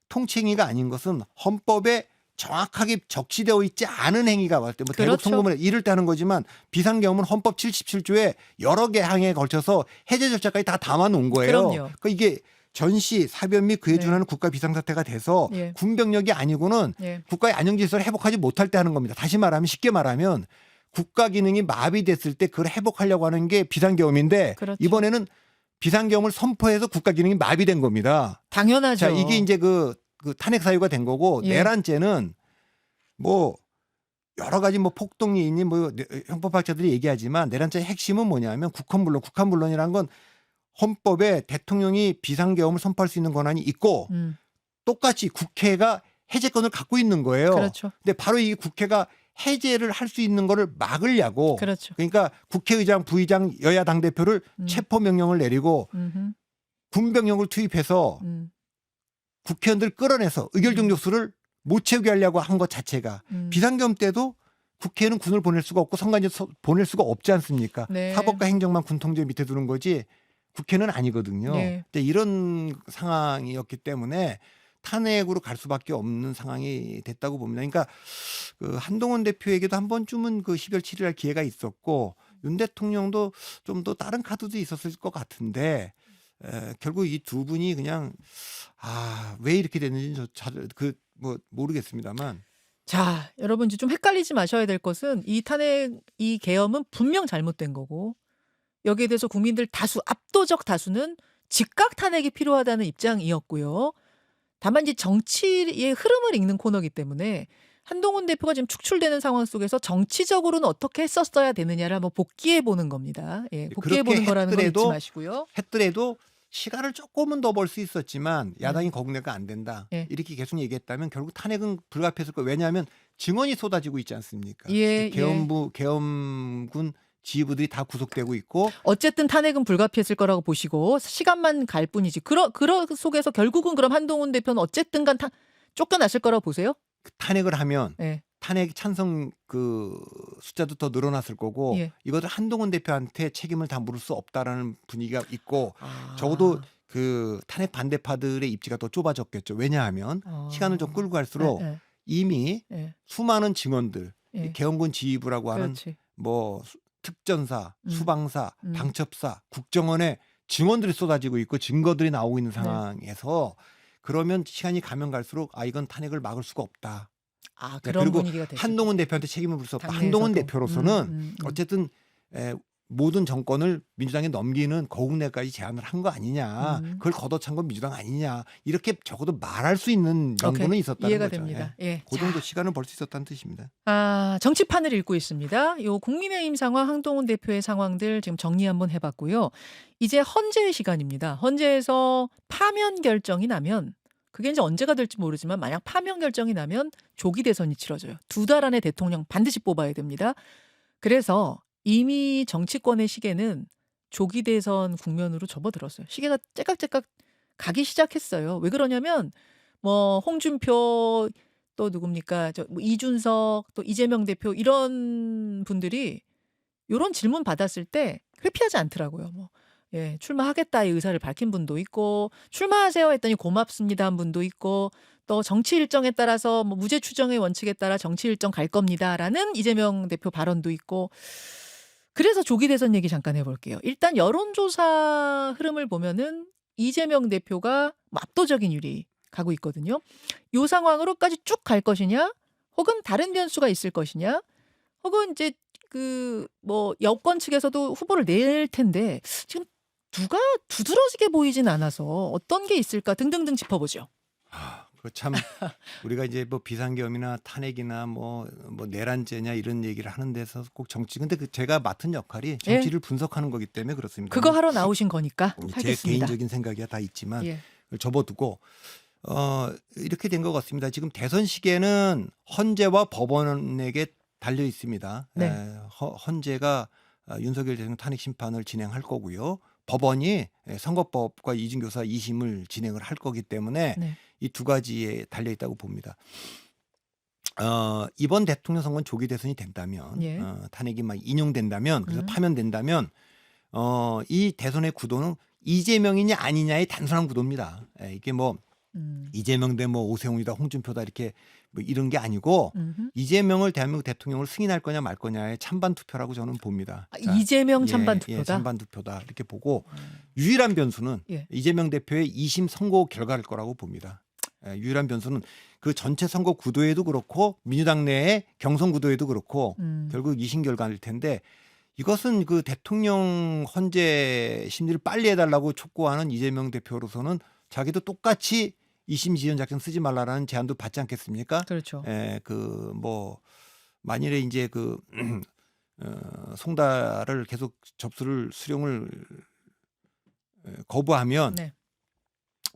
Speaker 2: 통치행위가 아닌 것은 헌법에 정확하게 적시되어 있지 않은 행위가 왔을 때 뭐
Speaker 1: 그렇죠.
Speaker 2: 대북 통보문 이럴 때 하는 거지만 비상계엄은 헌법 77조에 여러 개 항에 걸쳐서 해제 절차까지 다 담아 놓은 거예요.
Speaker 1: 그럼요.
Speaker 2: 그러니까 이게 전시, 사변 및 그에
Speaker 1: 네.
Speaker 2: 준하는 국가 비상사태가 돼서
Speaker 1: 예.
Speaker 2: 군병력이 아니고는
Speaker 1: 예.
Speaker 2: 국가의 안정질서를 회복하지 못할 때 하는 겁니다. 다시 말하면 쉽게 말하면 국가 기능이 마비됐을 때 그걸 회복하려고 하는 게 비상계엄인데
Speaker 1: 그렇죠.
Speaker 2: 이번에는 비상계엄을 선포해서 국가 기능이 마비된 겁니다.
Speaker 1: 당연하죠.
Speaker 2: 자, 이게 이제 그 탄핵 사유가 된 거고
Speaker 1: 예.
Speaker 2: 내란죄는 뭐 여러 가지 뭐 폭동이 뭐 형법학자들이 얘기하지만 내란죄의 핵심은 뭐냐면 국헌불론이라는 건 헌법에 대통령이 비상계엄을 선포할 수 있는 권한이 있고 똑같이 국회가 해제권을 갖고 있는 거예요.
Speaker 1: 그렇죠.
Speaker 2: 근데 바로 이 국회가 해제를 할 수 있는 거를 막으려고
Speaker 1: 그렇죠.
Speaker 2: 그러니까 국회의장, 부의장, 여야 당대표를 체포 명령을 내리고 군병력을 투입해서 국회의원들 끌어내서 의결정족수를 못 채우게 하려고 한 것 자체가 비상계엄 때도 국회에는 군을 보낼 수가 없고 선관위 보낼 수가 없지 않습니까?
Speaker 1: 네.
Speaker 2: 사법과 행정만 군 통제 밑에 두는 거지 국회는 아니거든요.
Speaker 1: 네.
Speaker 2: 근데 이런 상황이었기 때문에 탄핵으로 갈 수밖에 없는 상황이 됐다고 봅니다. 그러니까 그 한동훈 대표에게도 한 번쯤은 그 12월 7일 날 기회가 있었고 윤 대통령도 좀 더 다른 카드도 있었을 것 같은데 결국 이 두 분이 그냥 왜 이렇게 됐는지 뭐 모르겠습니다만.
Speaker 1: 자, 여러분 이제 좀 헷갈리지 마셔야 될 것은 이 탄핵 이 계엄은 분명 잘못된 거고 여기에 대해서 국민들 압도적 다수는 즉각 탄핵이 필요하다는 입장이었고요. 다만 이제 정치의 흐름을 읽는 코너이기 때문에 한동훈 대표가 지금 축출되는 상황 속에서 정치적으로는 어떻게 했었어야 되느냐를 한번 복기해 보는 겁니다. 예, 복기해 보는 거라는 거 잊지 마시고요.
Speaker 2: 했더라도 시간을 조금은 더 벌 수 있었지만 야당이 거국내가 안 된다.
Speaker 1: 예.
Speaker 2: 이렇게 계속 얘기했다면 결국 탄핵은 불가피했을 거예요. 왜냐하면 증언이 쏟아지고 있지 않습니까?
Speaker 1: 예,
Speaker 2: 계엄군 지휘부들이 다 구속되고 있고
Speaker 1: 어쨌든 탄핵은 불가피했을 거라고 보시고 시간만 갈 뿐이지. 그런 속에서 결국은 그럼 한동훈 대표는 어쨌든간 쫓겨났을 거라고 보세요?
Speaker 2: 탄핵을 하면
Speaker 1: 예.
Speaker 2: 탄핵 찬성 그 숫자도 더 늘어났을 거고
Speaker 1: 예.
Speaker 2: 이것을 한동훈 대표한테 책임을 다 물을 수 없다라는 분위기가 있고
Speaker 1: 아.
Speaker 2: 적어도 그 탄핵 반대파들의 입지가 더 좁아졌겠죠. 왜냐하면 시간을 좀 끌고 갈수록
Speaker 1: 예,
Speaker 2: 이미
Speaker 1: 예,
Speaker 2: 수많은 증언들,
Speaker 1: 예.
Speaker 2: 계엄군 지휘부라고 하는
Speaker 1: 그렇지.
Speaker 2: 뭐 특전사,
Speaker 1: 음.
Speaker 2: 수방사,
Speaker 1: 음.
Speaker 2: 방첩사, 국정원에 증언들이 쏟아지고 있고 증거들이 나오고 있는 상황에서 그러면 시간이 가면 갈수록 이건 탄핵을 막을 수가 없다.
Speaker 1: 아, 그런
Speaker 2: 그리고
Speaker 1: 분위기가 됐죠.
Speaker 2: 한동훈 대표한테 책임을 물 수 없다.
Speaker 1: 당내에서도.
Speaker 2: 한동훈 대표로서는 어쨌든 모든 정권을 민주당에 넘기는 거국내까지 제안을 한 거 아니냐. 그걸 걷어찬 건 민주당 아니냐. 이렇게 적어도 말할 수 있는 명분은
Speaker 1: 오케이.
Speaker 2: 있었다는
Speaker 1: 이해가
Speaker 2: 거죠.
Speaker 1: 됩니다. 예.
Speaker 2: 그 정도 시간을 벌 수 있었다는 뜻입니다.
Speaker 1: 정치판을 읽고 있습니다. 요 국민의힘 상황, 한동훈 대표의 상황들 지금 정리 한번 해봤고요. 이제 헌재의 시간입니다. 헌재에서 파면 결정이 나면 그게 이제 언제가 될지 모르지만 만약 파면 결정이 나면 조기 대선이 치러져요. 2달 안에 대통령 반드시 뽑아야 됩니다. 그래서 이미 정치권의 시계는 조기 대선 국면으로 접어들었어요. 시계가 째깍째깍 가기 시작했어요. 왜 그러냐면 뭐 홍준표 또 누굽니까? 뭐 이준석 또 이재명 대표 이런 분들이 이런 질문 받았을 때 회피하지 않더라고요. 뭐 예, 출마하겠다의 의사를 밝힌 분도 있고 출마하세요 했더니 고맙습니다 한 분도 있고 또 정치 일정에 따라서 뭐 무죄 추정의 원칙에 따라 정치 일정 갈 겁니다라는 이재명 대표 발언도 있고 그래서 조기 대선 얘기 잠깐 해볼게요. 일단 여론조사 흐름을 보면은 이재명 대표가 압도적인 유리 가고 있거든요. 이 상황으로까지 쭉 갈 것이냐, 혹은 다른 변수가 있을 것이냐, 혹은 이제 그 뭐 여권 측에서도 후보를 낼 텐데 지금 누가 두드러지게 보이진 않아서 어떤 게 있을까 등등등 짚어보죠.
Speaker 2: 그거 참 우리가 이제 뭐 비상계엄이나 탄핵이나 뭐 내란죄냐 이런 얘기를 하는 데서 꼭 정치 근데 제가 맡은 역할이 정치를 분석하는 거기 때문에 그렇습니다.
Speaker 1: 그거 하러 나오신 거니까
Speaker 2: 제
Speaker 1: 하겠습니다.
Speaker 2: 개인적인 생각이야 다 있지만
Speaker 1: 예.
Speaker 2: 접어두고 이렇게 된 것 같습니다. 지금 대선 시계는 헌재와 법원에게 달려 있습니다.
Speaker 1: 네.
Speaker 2: 헌재가 윤석열 대통령 탄핵 심판을 진행할 거고요. 법원이 선거법과 이중교사 2심을 진행을 할 거기 때문에
Speaker 1: 네.
Speaker 2: 이 두 가지에 달려 있다고 봅니다. 이번 대통령 선거는 조기 대선이 된다면
Speaker 1: 예.
Speaker 2: 탄핵이 막 인용된다면 그래서
Speaker 1: 음.
Speaker 2: 파면된다면 이 대선의 구도는 이재명이냐 아니냐의 단순한 구도입니다. 이게 뭐 이재명 대 뭐 오세훈이다 홍준표다 이렇게 뭐 이런 게 아니고 이재명을 대한민국 대통령을 승인할 거냐 말 거냐의 찬반 투표라고 저는 봅니다. 자,
Speaker 1: 이재명 찬반 투표다.
Speaker 2: 찬반 투표다 이렇게 보고 유일한 변수는
Speaker 1: 예.
Speaker 2: 이재명 대표의 2심 선고 결과일 거라고 봅니다. 유일한 변수는 그 전체 선거 구도에도 그렇고 민주당 내의 경선 구도에도 그렇고 결국 2심 결과일 텐데 이것은 그 대통령 헌재 심리를 빨리 해달라고 촉구하는 이재명 대표로서는 자기도 똑같이 2심 지연 작전 쓰지 말라라는 제안도 받지 않겠습니까?
Speaker 1: 그렇죠.
Speaker 2: 그 뭐 만일에 이제 그 송달을 계속 접수를 수령을 거부하면
Speaker 1: 네.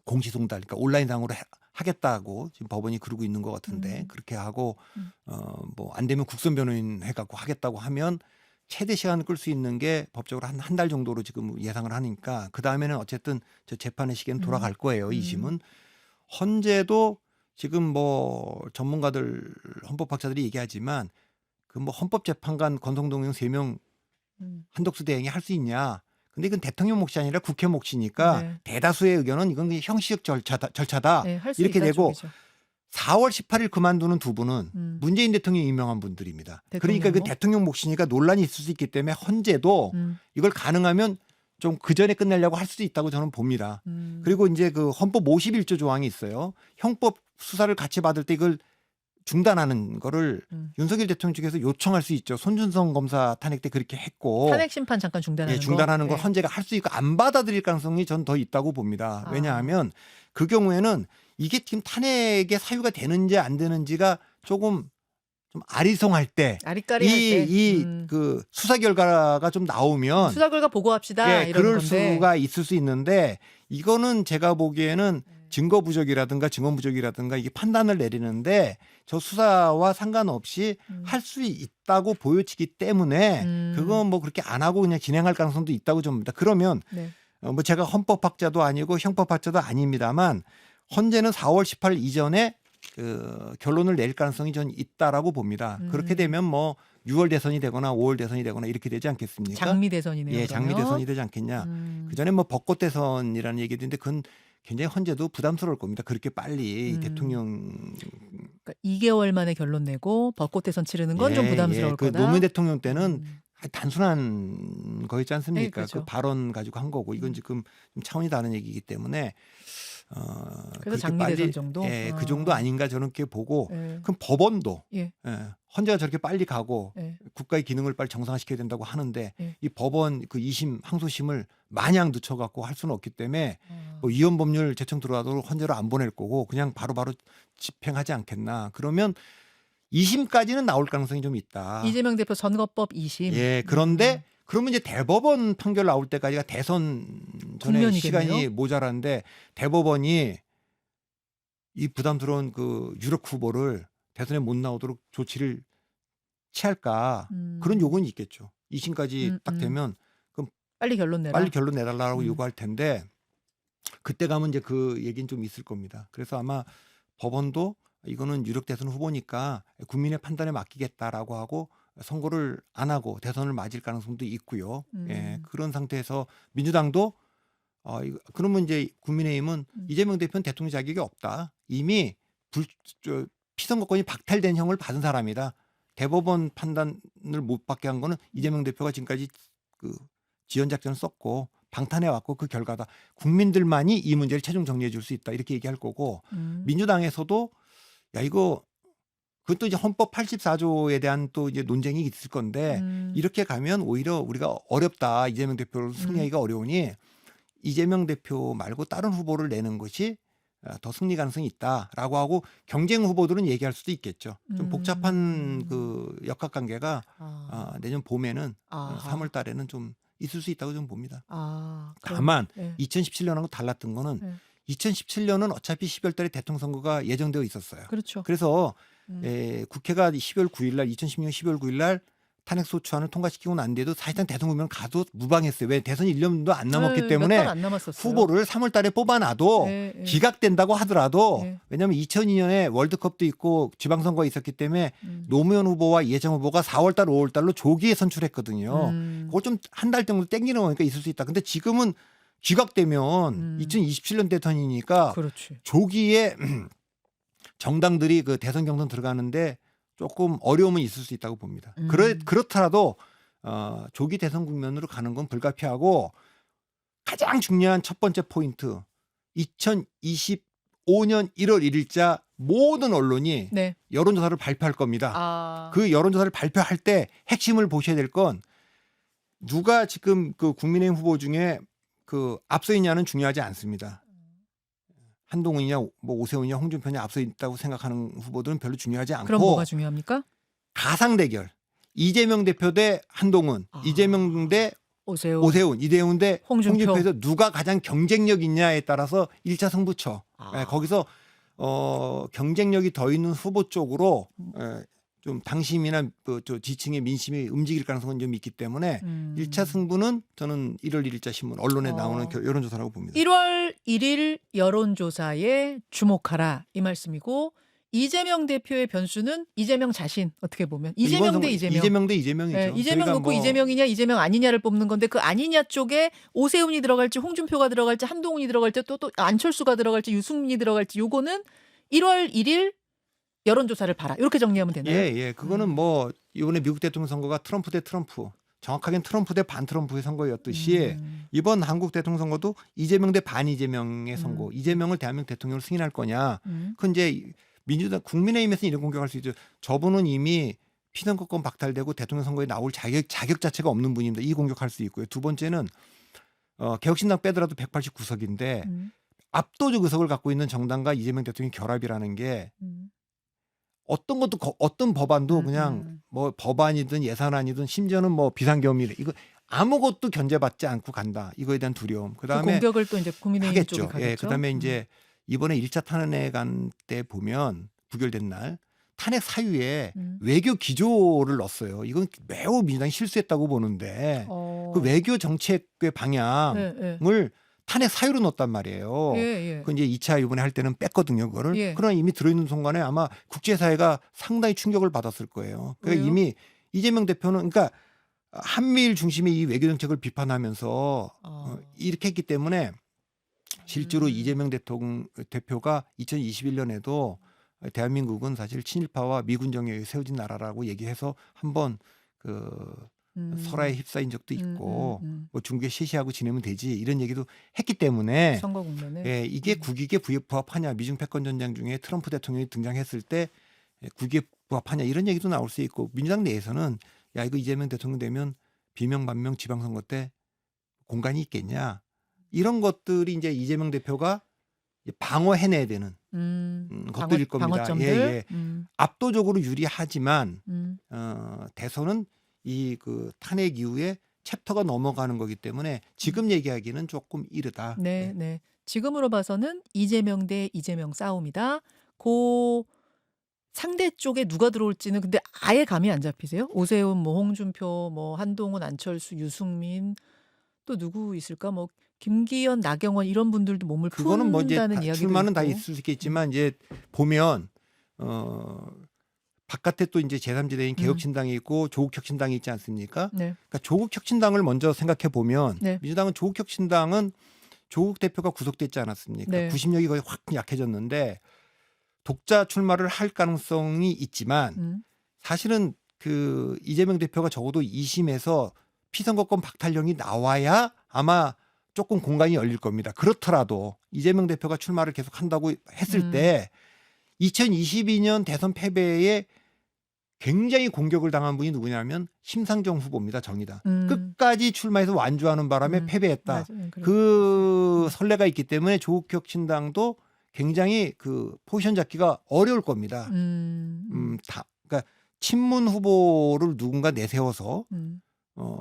Speaker 2: 공시송달, 그러니까 온라인상으로 하겠다고 지금 법원이 그러고 있는 것 같은데 그렇게 하고 뭐 안 되면 국선 변호인 해갖고 하겠다고 하면 최대 시간을 끌 수 있는 게 법적으로 한 달 정도로 지금 예상을 하니까 그 다음에는 어쨌든 저 재판의 시기는 돌아갈 거예요. 2심은. 헌재도 지금 뭐 전문가들 헌법학자들이 얘기하지만 그 뭐 헌법재판관 권성동 의원 3명 한덕수 대행이 할 수 있냐. 근데 이건 대통령 몫이 아니라 국회 몫이니까
Speaker 1: 네.
Speaker 2: 대다수의 의견은 이건 그냥 형식적 절차다.
Speaker 1: 네, 할수
Speaker 2: 이렇게
Speaker 1: 있다
Speaker 2: 되고
Speaker 1: 쪽이죠.
Speaker 2: 4월 18일 그만두는 두 분은 문재인 대통령이 임명한 분들입니다. 그러니까 그
Speaker 1: 대통령 몫?
Speaker 2: 대통령 몫이니까 논란이 있을 수 있기 때문에 헌재도 이걸 가능하면 좀 그 전에 끝내려고 할 수도 있다고 저는 봅니다. 그리고 이제 그 헌법 51조 조항이 있어요. 형법 수사를 같이 받을 때 이걸 중단하는 거를 윤석열 대통령 측에서 요청할 수 있죠. 손준성 검사 탄핵 때 그렇게 했고
Speaker 1: 탄핵 심판 잠깐 중단하는
Speaker 2: 중단하는 걸
Speaker 1: 네.
Speaker 2: 헌재가 할 수 있고 안 받아들일 가능성이 전 더 있다고 봅니다. 왜냐하면 그 경우에는 이게 지금 탄핵의 사유가 되는지 안 되는지가 조금 좀 아리송할 때
Speaker 1: 아리까리할 때
Speaker 2: 그 수사 결과가 좀 나오면
Speaker 1: 수사 결과 보고합시다. 이런
Speaker 2: 그럴
Speaker 1: 건데.
Speaker 2: 수가 있을 수 있는데 이거는 제가 보기에는 증거 부족이라든가 증언 부족이라든가 이게 판단을 내리는데 저 수사와 상관없이 할 수 있다고 보여지기 때문에 그건 뭐 그렇게 안 하고 그냥 진행할 가능성도 있다고 좀 봅니다. 그러면
Speaker 1: 네.
Speaker 2: 뭐 제가 헌법학자도 아니고 형법학자도 아닙니다만 헌재는 4월 18일 이전에 그 결론을 낼 가능성이 전 있다라고 봅니다. 그렇게 되면 뭐 6월 대선이 되거나 5월 대선이 되거나 이렇게 되지 않겠습니까?
Speaker 1: 장미 대선이네요.
Speaker 2: 예, 장미
Speaker 1: 그러면.
Speaker 2: 대선이 되지 않겠냐. 그 전에 뭐 벚꽃 대선이라는 얘기도 있는데 그건 굉장히 헌재도 부담스러울 겁니다. 그렇게 빨리 대통령
Speaker 1: 그러니까 2개월 만에 결론 내고 벚꽃 대선 치르는 건 좀 부담스러울
Speaker 2: 그
Speaker 1: 거다.
Speaker 2: 노무현 대통령 때는 단순한 거였지 않습니까?
Speaker 1: 네, 그렇죠.
Speaker 2: 그 발언 가지고 한 거고 이건 지금 좀 차원이 다른 얘기이기 때문에
Speaker 1: 그래서
Speaker 2: 그렇게
Speaker 1: 장미
Speaker 2: 빨리
Speaker 1: 대선 정도.
Speaker 2: 예, 그 정도 아닌가 저는 그렇게 보고
Speaker 1: 예.
Speaker 2: 그럼 법원도
Speaker 1: 예.
Speaker 2: 헌재가 저렇게 빨리 가고
Speaker 1: 예.
Speaker 2: 국가의 기능을 빨리 정상화시켜야 된다고 하는데
Speaker 1: 예.
Speaker 2: 이 법원 그 2심 항소심을 마냥 늦춰갖고 할 수는 없기 때문에
Speaker 1: 아.
Speaker 2: 뭐 이혼 법률 제청 들어와도 헌재로 안 보낼 거고 그냥 바로바로 집행하지 않겠나. 그러면 2심까지는 나올 가능성이 좀 있다.
Speaker 1: 이재명 대표 선거법 2심.
Speaker 2: 예, 그런데 그러면 이제 대법원 판결 나올 때까지가 대선 전에
Speaker 1: 국면이겠네요.
Speaker 2: 시간이 모자란데 대법원이 이 부담스러운 그 유력 후보를 대선에 못 나오도록 조치를 취할까 그런 요구는 있겠죠. 2심까지 딱 되면
Speaker 1: 빨리 결론 내라.
Speaker 2: 빨리 결론 내달라고 요구할 텐데 그때 가면 이제 그 얘기는 좀 있을 겁니다. 그래서 아마 법원도 이거는 유력 대선 후보니까 국민의 판단에 맡기겠다라고 하고 선거를 안 하고 대선을 맞을 가능성도 있고요. 예, 그런 상태에서 민주당도 그러면 이제 국민의힘은 이재명 대표는 대통령 자격이 없다. 이미 피선거권이 박탈된 형을 받은 사람이다. 대법원 판단을 못 받게 한 거는 이재명 대표가 지금까지 그 지연 작전을 썼고 방탄해 왔고 그 결과다. 국민들만이 이 문제를 최종 정리해 줄 수 있다. 이렇게 얘기할 거고 민주당에서도 야 이거 그것도 이제 헌법 84조에 대한 또 이제 논쟁이 있을 건데 이렇게 가면 오히려 우리가 어렵다. 이재명 대표를 승리하기가 어려우니 이재명 대표 말고 다른 후보를 내는 것이 더 승리 가능성이 있다라고 하고 경쟁 후보들은 얘기할 수도 있겠죠. 좀 복잡한 그 역학관계가 내년 봄에는 3월 달에는 좀 있을 수 있다고 좀 봅니다. 다만 2017년하고 달랐던 거는 2017년은 어차피 12월 달에 대통령 선거가 예정되어 있었어요.
Speaker 1: 그렇죠.
Speaker 2: 그래서 국회가 12월 9일 날 2016년 12월 9일 날 탄핵소추안을 통과시키고 난 뒤에도 사실상 대선 국면 가도 무방했어요. 왜 대선이 1년도 안 남았기 때문에
Speaker 1: 몇 달 안 남았었어요.
Speaker 2: 후보를 3월 달에 뽑아놔도 기각된다고 하더라도 왜냐하면 2002년에 월드컵도 있고 지방선거가 있었기 때문에 노무현 후보와 이재명 후보가 4월 달 5월 달로 조기에 선출했거든요. 그걸 좀 한 달 정도 땡기는 거니까 있을 수 있다. 근데 지금은 기각되면 2027년 대선이니까
Speaker 1: 그렇지.
Speaker 2: 조기에 정당들이 그 대선 경선 들어가는데 조금 어려움은 있을 수 있다고 봅니다. 그렇더라도 조기 대선 국면으로 가는 건 불가피하고 가장 중요한 첫 번째 포인트 2025년 1월 1일자 모든 언론이 여론조사를 발표할 겁니다. 그 여론조사를 발표할 때 핵심을 보셔야 될 건 누가 지금 그 국민의힘 후보 중에 그 앞서 있냐는 중요하지 않습니다. 한동훈이냐 뭐 오세훈이냐 홍준표냐 앞서 있다고 생각하는 후보들은 별로 중요하지 않고
Speaker 1: 그럼 뭐가 중요합니까?
Speaker 2: 가상 대결 이재명 대표 대 한동훈 이재명 대 오세훈 이대훈 대 홍준표에서 누가 가장 경쟁력 있냐에 따라서 1차 승부처 거기서 경쟁력이 더 있는 후보 쪽으로 좀 당심이나 저 지층의 민심이 움직일 가능성은 좀 있기 때문에 1차 승부는 저는 1월 1일자 신문 언론에 나오는 여론조사라고 봅니다.
Speaker 1: 1월 1일 여론조사에 주목하라 이 말씀이고 이재명 대표의 변수는 이재명 자신 어떻게 보면 이재명 대 이재명.
Speaker 2: 이재명 대 이재명이죠.
Speaker 1: 네, 이재명 놓고 이재명이냐 이재명 아니냐를 뽑는 건데 그 아니냐 쪽에 오세훈이 들어갈지 홍준표가 들어갈지 한동훈이 들어갈지 또 안철수가 들어갈지 유승민이 들어갈지 요거는 1월 1일 여론조사를 봐라. 이렇게 정리하면 되나요?
Speaker 2: 예. 그거는 뭐 이번에 미국 대통령 선거가 트럼프 대 트럼프, 정확하게는 트럼프 대 반 트럼프의 선거였듯이 이번 한국 대통령 선거도 이재명 대 반 이재명의 선거. 이재명을 대한민국 대통령으로 승인할 거냐. 그건 이제 민주당 국민의힘에서는 이런 공격할 수 있죠. 저분은 이미 피선거권 박탈되고 대통령 선거에 나올 자격 자체가 없는 분입니다. 이 공격할 수 있고요. 두 번째는 개혁신당 빼더라도 189석인데 압도적 의석을 갖고 있는 정당과 이재명 대통령의 결합이라는 게 어떤 법안도 그냥 뭐 법안이든 예산안이든 심지어는 뭐 비상계엄이래 이거 아무것도 견제받지 않고 간다. 이거에 대한 두려움. 그다음에
Speaker 1: 그 공격을 또 이제 국민의힘
Speaker 2: 하겠죠.
Speaker 1: 쪽에 가겠죠.
Speaker 2: 그다음에 이제 이번에 1차 탄핵안 때 보면 부결된 날 탄핵 사유에
Speaker 1: 음.
Speaker 2: 외교 기조를 넣었어요. 이건 매우 민주당이 실수했다고 보는데 그 외교 정책의 방향을
Speaker 1: 예, 예.
Speaker 2: 탄핵 사유로 넣었단 말이에요.
Speaker 1: 예, 예.
Speaker 2: 그 이제 2차 이번에 할 때는 뺐거든요, 그거를.
Speaker 1: 예.
Speaker 2: 그러나 이미 들어있는 순간에 아마 국제사회가 상당히 충격을 받았을 거예요. 그러니까
Speaker 1: 왜요?
Speaker 2: 이미 이재명 대표는 그러니까 한미일 중심의 이 외교 정책을 비판하면서 이렇게 했기 때문에 실제로 이재명 대표가 2021년에도 대한민국은 사실 친일파와 미군 정예에 세워진 나라라고 얘기해서 한번 그 설화에 휩싸인 적도 있고 뭐 중국에 시시하고 지내면 되지 이런 얘기도 했기 때문에
Speaker 1: 선거 국면에.
Speaker 2: 예, 이게 국익에 부합하냐 미중 패권 전쟁 중에 트럼프 대통령이 등장했을 때 국익에 부합하냐 이런 얘기도 나올 수 있고 민주당 내에서는 야 이거 이재명 대통령 되면 비명반명 지방선거 때 공간이 있겠냐 이런 것들이 이제 이재명 대표가 방어해내야 되는 것들일 겁니다.
Speaker 1: 방어점들.
Speaker 2: 예. 압도적으로 유리하지만 대선은 이 그 탄핵 이후에 챕터가 넘어가는 거기 때문에 지금 얘기하기는 조금 이르다.
Speaker 1: 네, 네. 지금으로 봐서는 이재명 대 이재명 싸움이다. 그 상대 쪽에 누가 들어올지는 근데 아예 감이 안 잡히세요? 오세훈, 뭐 홍준표, 뭐 한동훈, 안철수, 유승민 또 누구 있을까? 뭐 김기현, 나경원 이런 분들도 몸을
Speaker 2: 그거는 뭐 이제
Speaker 1: 푼다는 이야기도
Speaker 2: 출마는 다
Speaker 1: 있고.
Speaker 2: 있을 수 있겠지만 이제 보면 바깥에 또 이제 제3지대인 개혁신당이 있고 조국혁신당이 있지 않습니까?
Speaker 1: 네.
Speaker 2: 그러니까 조국혁신당을 먼저 생각해 보면
Speaker 1: 네.
Speaker 2: 민주당은 조국혁신당은 조국 대표가 구속됐지 않았습니까?
Speaker 1: 네.
Speaker 2: 구심력이 거의 확 약해졌는데 독자 출마를 할 가능성이 있지만 사실은 그 이재명 대표가 적어도 2심에서 피선거권 박탈령이 나와야 아마 조금 공간이 열릴 겁니다. 그렇더라도 이재명 대표가 출마를 계속 한다고 했을 때 2022년 대선 패배에 굉장히 공격을 당한 분이 누구냐면 심상정 후보입니다. 정의당. 끝까지 출마해서 완주하는 바람에 패배했다.
Speaker 1: 맞아요.
Speaker 2: 그 선례가 있기 때문에 조국혁신당도 굉장히 그 포지션 잡기가 어려울 겁니다. 그러니까 친문 후보를 누군가 내세워서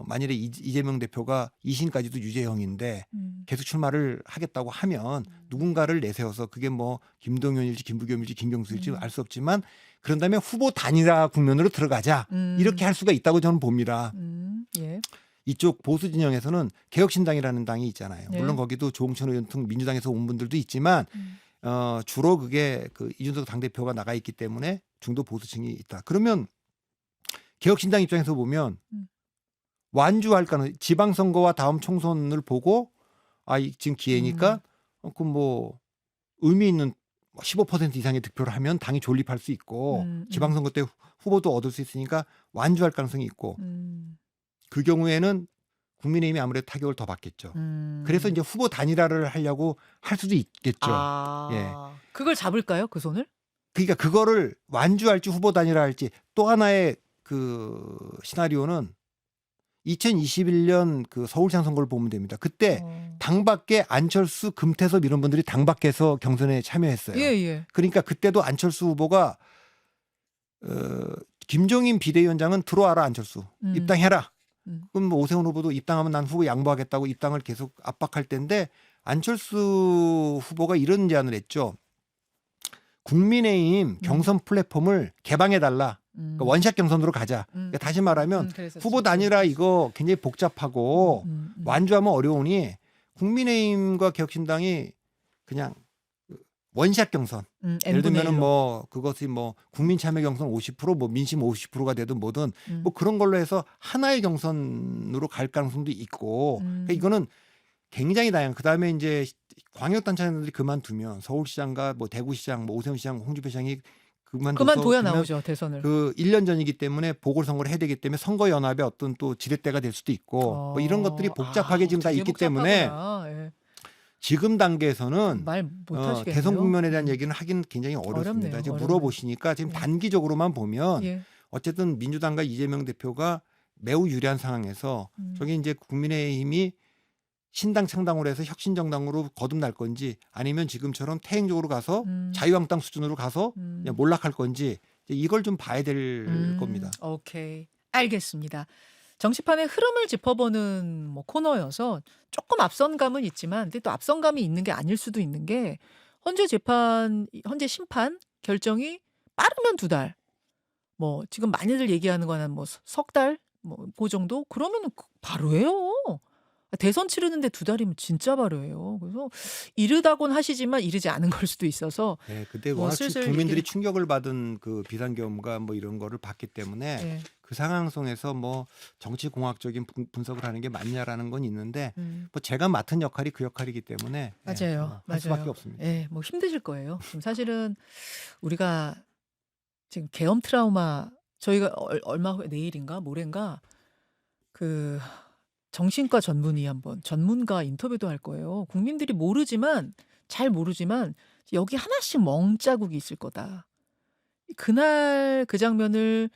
Speaker 2: 만일에 이재명 대표가 2심까지도 유죄형인데 계속 출마를 하겠다고 하면 누군가를 내세워서 그게 뭐 김동연일지 김부겸일지 김경수일지 알 수 없지만 그런 다음에 후보 단일화 국면으로 들어가자 이렇게 할 수가 있다고 저는 봅니다.
Speaker 1: 예.
Speaker 2: 이쪽 보수 진영에서는 개혁신당이라는 당이 있잖아요.
Speaker 1: 네.
Speaker 2: 물론 거기도 조홍천 의원 등 민주당에서 온 분들도 있지만 주로 그게 그 이준석 당대표가 나가 있기 때문에 중도 보수층이 있다. 그러면 개혁신당 입장에서 보면 완주할 가능 지방선거와 다음 총선을 보고 지금 기회니까 그 뭐 의미 있는 15% 이상의 득표를 하면 당이 존립할 수 있고 지방선거 때 후보도 얻을 수 있으니까 완주할 가능성이 있고 그 경우에는 국민의힘이 아무래도 타격을 더 받겠죠. 그래서 이제 후보 단일화를 하려고 할 수도 있겠죠. 예.
Speaker 1: 그걸 잡을까요? 그 손을?
Speaker 2: 그러니까 그거를 완주할지 후보 단일화할지 또 하나의 그 시나리오는 2021년 그 서울시장 선거를 보면 됩니다. 그때 당 밖에 안철수, 금태섭 이런 분들이 당 밖에서 경선에 참여했어요.
Speaker 1: 예.
Speaker 2: 그러니까 그때도 안철수 후보가 김종인 비대위원장은 들어와라 안철수 입당해라. 그럼 뭐 오세훈 후보도 입당하면 난 후보 양보하겠다고 입당을 계속 압박할 텐데 안철수 후보가 이런 제안을 했죠. 국민의힘 경선 플랫폼을 개방해달라. 그러니까 원샷 경선으로 가자. 그러니까 다시 말하면 후보 단일화 이거 굉장히 복잡하고 완주하면 어려우니 국민의힘과 개혁신당이 그냥 원샷 경선. 예를 들면은 뭐 그것이 뭐 국민 참여 경선 50%뭐 민심 50%가 되든 뭐든 뭐 그런 걸로 해서 하나의 경선으로 갈 가능성도 있고 그러니까 이거는 굉장히 다양. 그다음에 이제 광역단체장들이 그만두면 서울시장과 뭐 대구시장, 뭐 오세훈시장, 홍준표 시장이
Speaker 1: 그만둬야 나오죠 대선을.
Speaker 2: 그 1년 전이기 때문에 보궐선거를 해야 되기 때문에 선거연합의 어떤 또 지렛대가 될 수도 있고 뭐 이런 것들이 복잡하게 지금 다 있기 때문에 지금 단계에서는
Speaker 1: 말 못하시겠네요.
Speaker 2: 대선 국면에 대한 얘기는 하긴 굉장히 어렵습니다. 지금 물어보시니까 지금 단기적으로만 보면 어쨌든 민주당과 이재명 대표가 매우 유리한 상황에서 저게 이제 국민의힘이 신당 창당으로 해서 혁신정당으로 거듭날 건지 아니면 지금처럼 태행적으로 가서 자유한국당 수준으로 가서 그냥 몰락할 건지 이걸 좀 봐야 될 겁니다.
Speaker 1: 오케이. 알겠습니다. 정치판의 흐름을 짚어보는 뭐 코너여서 조금 앞선감은 있지만 근데 또 앞선감이 있는 게 아닐 수도 있는 게 헌재 심판 결정이 빠르면 2달. 뭐 지금 많이들 얘기하는 거는 뭐 석 달, 뭐 그 정도? 그러면은 바로 해요. 대선 치르는데 2달이면 진짜 바로 해요. 그래서 이르다곤 하시지만 이르지 않은 걸 수도 있어서
Speaker 2: 네, 근데
Speaker 1: 뭐
Speaker 2: 워낙
Speaker 1: 슬슬
Speaker 2: 국민들이
Speaker 1: 얘기를
Speaker 2: 충격을 받은 그 비상계엄과 뭐 이런 거를 봤기 때문에
Speaker 1: 예.
Speaker 2: 그 상황 속에서 뭐 정치공학적인 분석을 하는 게 맞냐라는 건 있는데 뭐 제가 맡은 역할이 그 역할이기 때문에
Speaker 1: 맞아요.
Speaker 2: 할 수밖에
Speaker 1: 맞아요.
Speaker 2: 없습니다.
Speaker 1: 예, 뭐 힘드실 거예요. 지금 사실은 우리가 지금 계엄 트라우마 저희가 얼마 후에 내일인가 모레인가 그 정신과 전문가 인터뷰도 할 거예요. 국민들이 잘 모르지만 여기 하나씩 멍자국이 있을 거다. 그날 그 장면을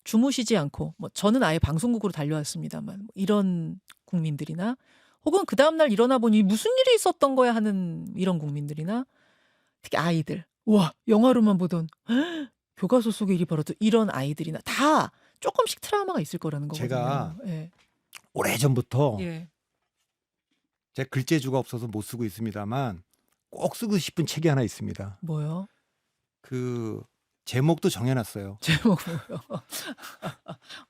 Speaker 1: 주무시지 않고 뭐 저는 아예 방송국으로 달려왔습니다만 뭐 이런 국민들이나 혹은 그 다음날 일어나 보니 무슨 일이 있었던 거야 하는 이런 국민들이나 특히 아이들. 우와, 영화로만 보던 교과서 속에 일이 벌어져 이런 아이들이나 다 조금씩 트라우마가 있을 거라는
Speaker 2: 제가
Speaker 1: 거거든요. 예.
Speaker 2: 오래전부터
Speaker 1: 예.
Speaker 2: 제 글재주가 없어서 못 쓰고 있습니다만 꼭 쓰고 싶은 책이 하나 있습니다.
Speaker 1: 뭐요?
Speaker 2: 그 제목도 정해놨어요.
Speaker 1: 제목 뭐요?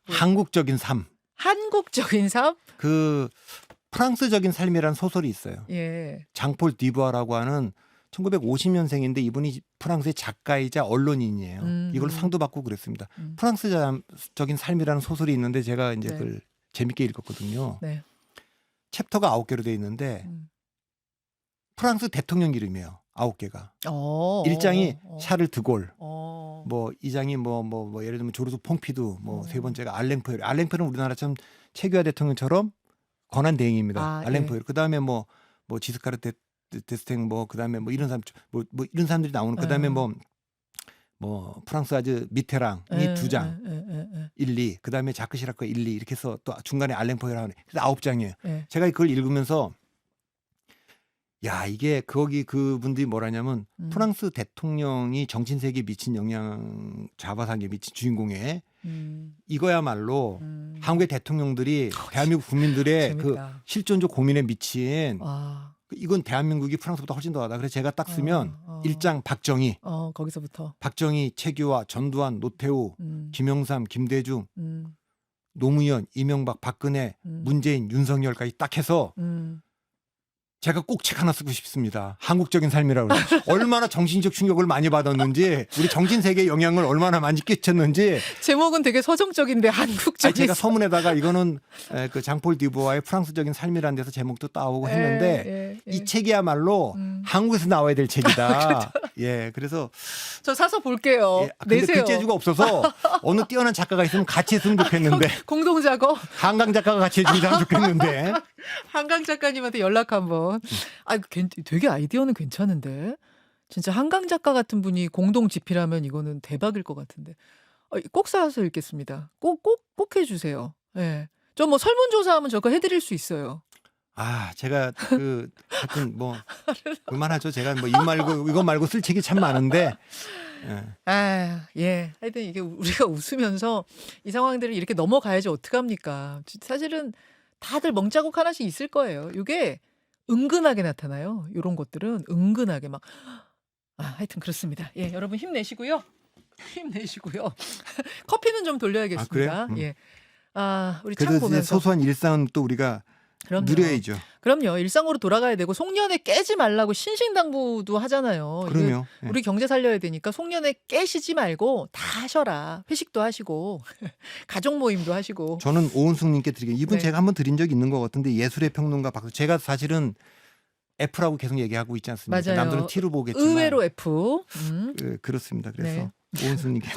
Speaker 2: 한국적인 삶.
Speaker 1: 한국적인 삶?
Speaker 2: 그 프랑스적인 삶이라는 소설이 있어요.
Speaker 1: 예.
Speaker 2: 장폴 디부아라고 하는 1950년생인데 이분이 프랑스의 작가이자 언론인이에요. 이걸로 상도 받고 그랬습니다. 프랑스적인 삶이라는 소설이 있는데 제가 이제
Speaker 1: 네.
Speaker 2: 그걸 재밌게 읽었거든요.
Speaker 1: 네.
Speaker 2: 챕터가 9개로 돼 있는데 프랑스 대통령 이름이에요. 9개가. 1장이 샤를 드골. 뭐 2장이 뭐 예를 들면 조르주 퐁피두, 뭐 세 번째가 알랭포에르. 알랭포에르는 우리나라처럼 체규화 대통령처럼 권한 대행입니다. 알랭포에르. 그다음에 뭐 지스카르 데스탱 뭐 그다음에 뭐 이런 사람 뭐 이런 사람들이 나오는 그다음에 뭐 프랑스 아주 미테랑이 2장 1, 2 그다음에 자크 시라크 1, 2 이렇게 해서 또 중간에 알랭포에르 하는 그래서 9장이에요. 제가 그걸 읽으면서 야, 이게 거기 그분들이 뭐라냐면 프랑스 대통령이 정신 세계에 미친 영향, 좌바상에 미친 주인공에 이거야말로 한국의 대통령들이 대한민국 국민들의 그 실존적 고민에 미친 이건 대한민국이 프랑스보다 훨씬 더하다. 그래서 제가 딱 쓰면 1장 박정희,
Speaker 1: 거기서부터
Speaker 2: 박정희, 최규화, 전두환, 노태우, 김영삼, 김대중, 노무현, 이명박, 박근혜, 문재인, 윤석열까지 딱 해서 제가 꼭 책 하나 쓰고 싶습니다. 한국적인 삶이라고. 얼마나 정신적 충격을 많이 받았는지, 우리 정신 세계에 영향을 얼마나 많이 끼쳤는지.
Speaker 1: 제목은 되게 서정적인데 한국적인.
Speaker 2: 제가 서문에다가 이거는 그 장폴 디부아의 프랑스적인 삶이라는 데서 제목도 따오고 했는데 이 책이야말로 한국에서 나와야 될 책이다. 예, 그래서
Speaker 1: 저 사서 볼게요.
Speaker 2: 예, 근데
Speaker 1: 내세요.
Speaker 2: 글재주가 없어서 어느 뛰어난 작가가 있으면 같이 했으면 좋겠는데.
Speaker 1: 공동 작업.
Speaker 2: 한강 작가가 같이 해주면 좋겠는데.
Speaker 1: 한강 작가님한테 연락 한번. 되게 아이디어는 괜찮은데. 진짜 한강 작가 같은 분이 공동 집필하면 이거는 대박일 것 같은데. 꼭 사서 읽겠습니다. 꼭 해주세요. 예. 저 뭐 설문조사하면 저거 해드릴 수 있어요.
Speaker 2: 제가 하여튼 뭐 그만하죠. 제가 뭐 이거 말고 쓸 책이 참 많은데.
Speaker 1: 예. 하여튼 이게 우리가 웃으면서 이 상황들을 이렇게 넘어가야지 어떡합니까? 사실은 다들 멍자국 하나씩 있을 거예요. 이게 은근하게 나타나요. 이런 것들은 은근하게 막. 하여튼 그렇습니다. 예, 여러분 힘내시고요. 커피는 좀 돌려야겠습니다.
Speaker 2: 그래요?
Speaker 1: 예. 우리 참
Speaker 2: 그래도
Speaker 1: 보면서.
Speaker 2: 소소한 일상은 또 우리가 누려야죠.
Speaker 1: 그럼요. 일상으로 돌아가야 되고 송년회 깨지 말라고 신신당부도 하잖아요.
Speaker 2: 그럼요.
Speaker 1: 우리 경제 살려야 되니까 송년회 깨시지 말고 다 하셔라. 회식도 하시고 가족 모임도 하시고.
Speaker 2: 저는 오은숙님께 드리겠습니다. 이분
Speaker 1: 네.
Speaker 2: 제가 한번 드린 적이 있는 것 같은데 예술의 평론가 박수. 제가 사실은 F라고 계속 얘기하고 있지 않습니까?
Speaker 1: 맞아요.
Speaker 2: 남들은 T로 보겠지만
Speaker 1: 의외로 F.
Speaker 2: 그렇습니다. 그래서 오은숙님께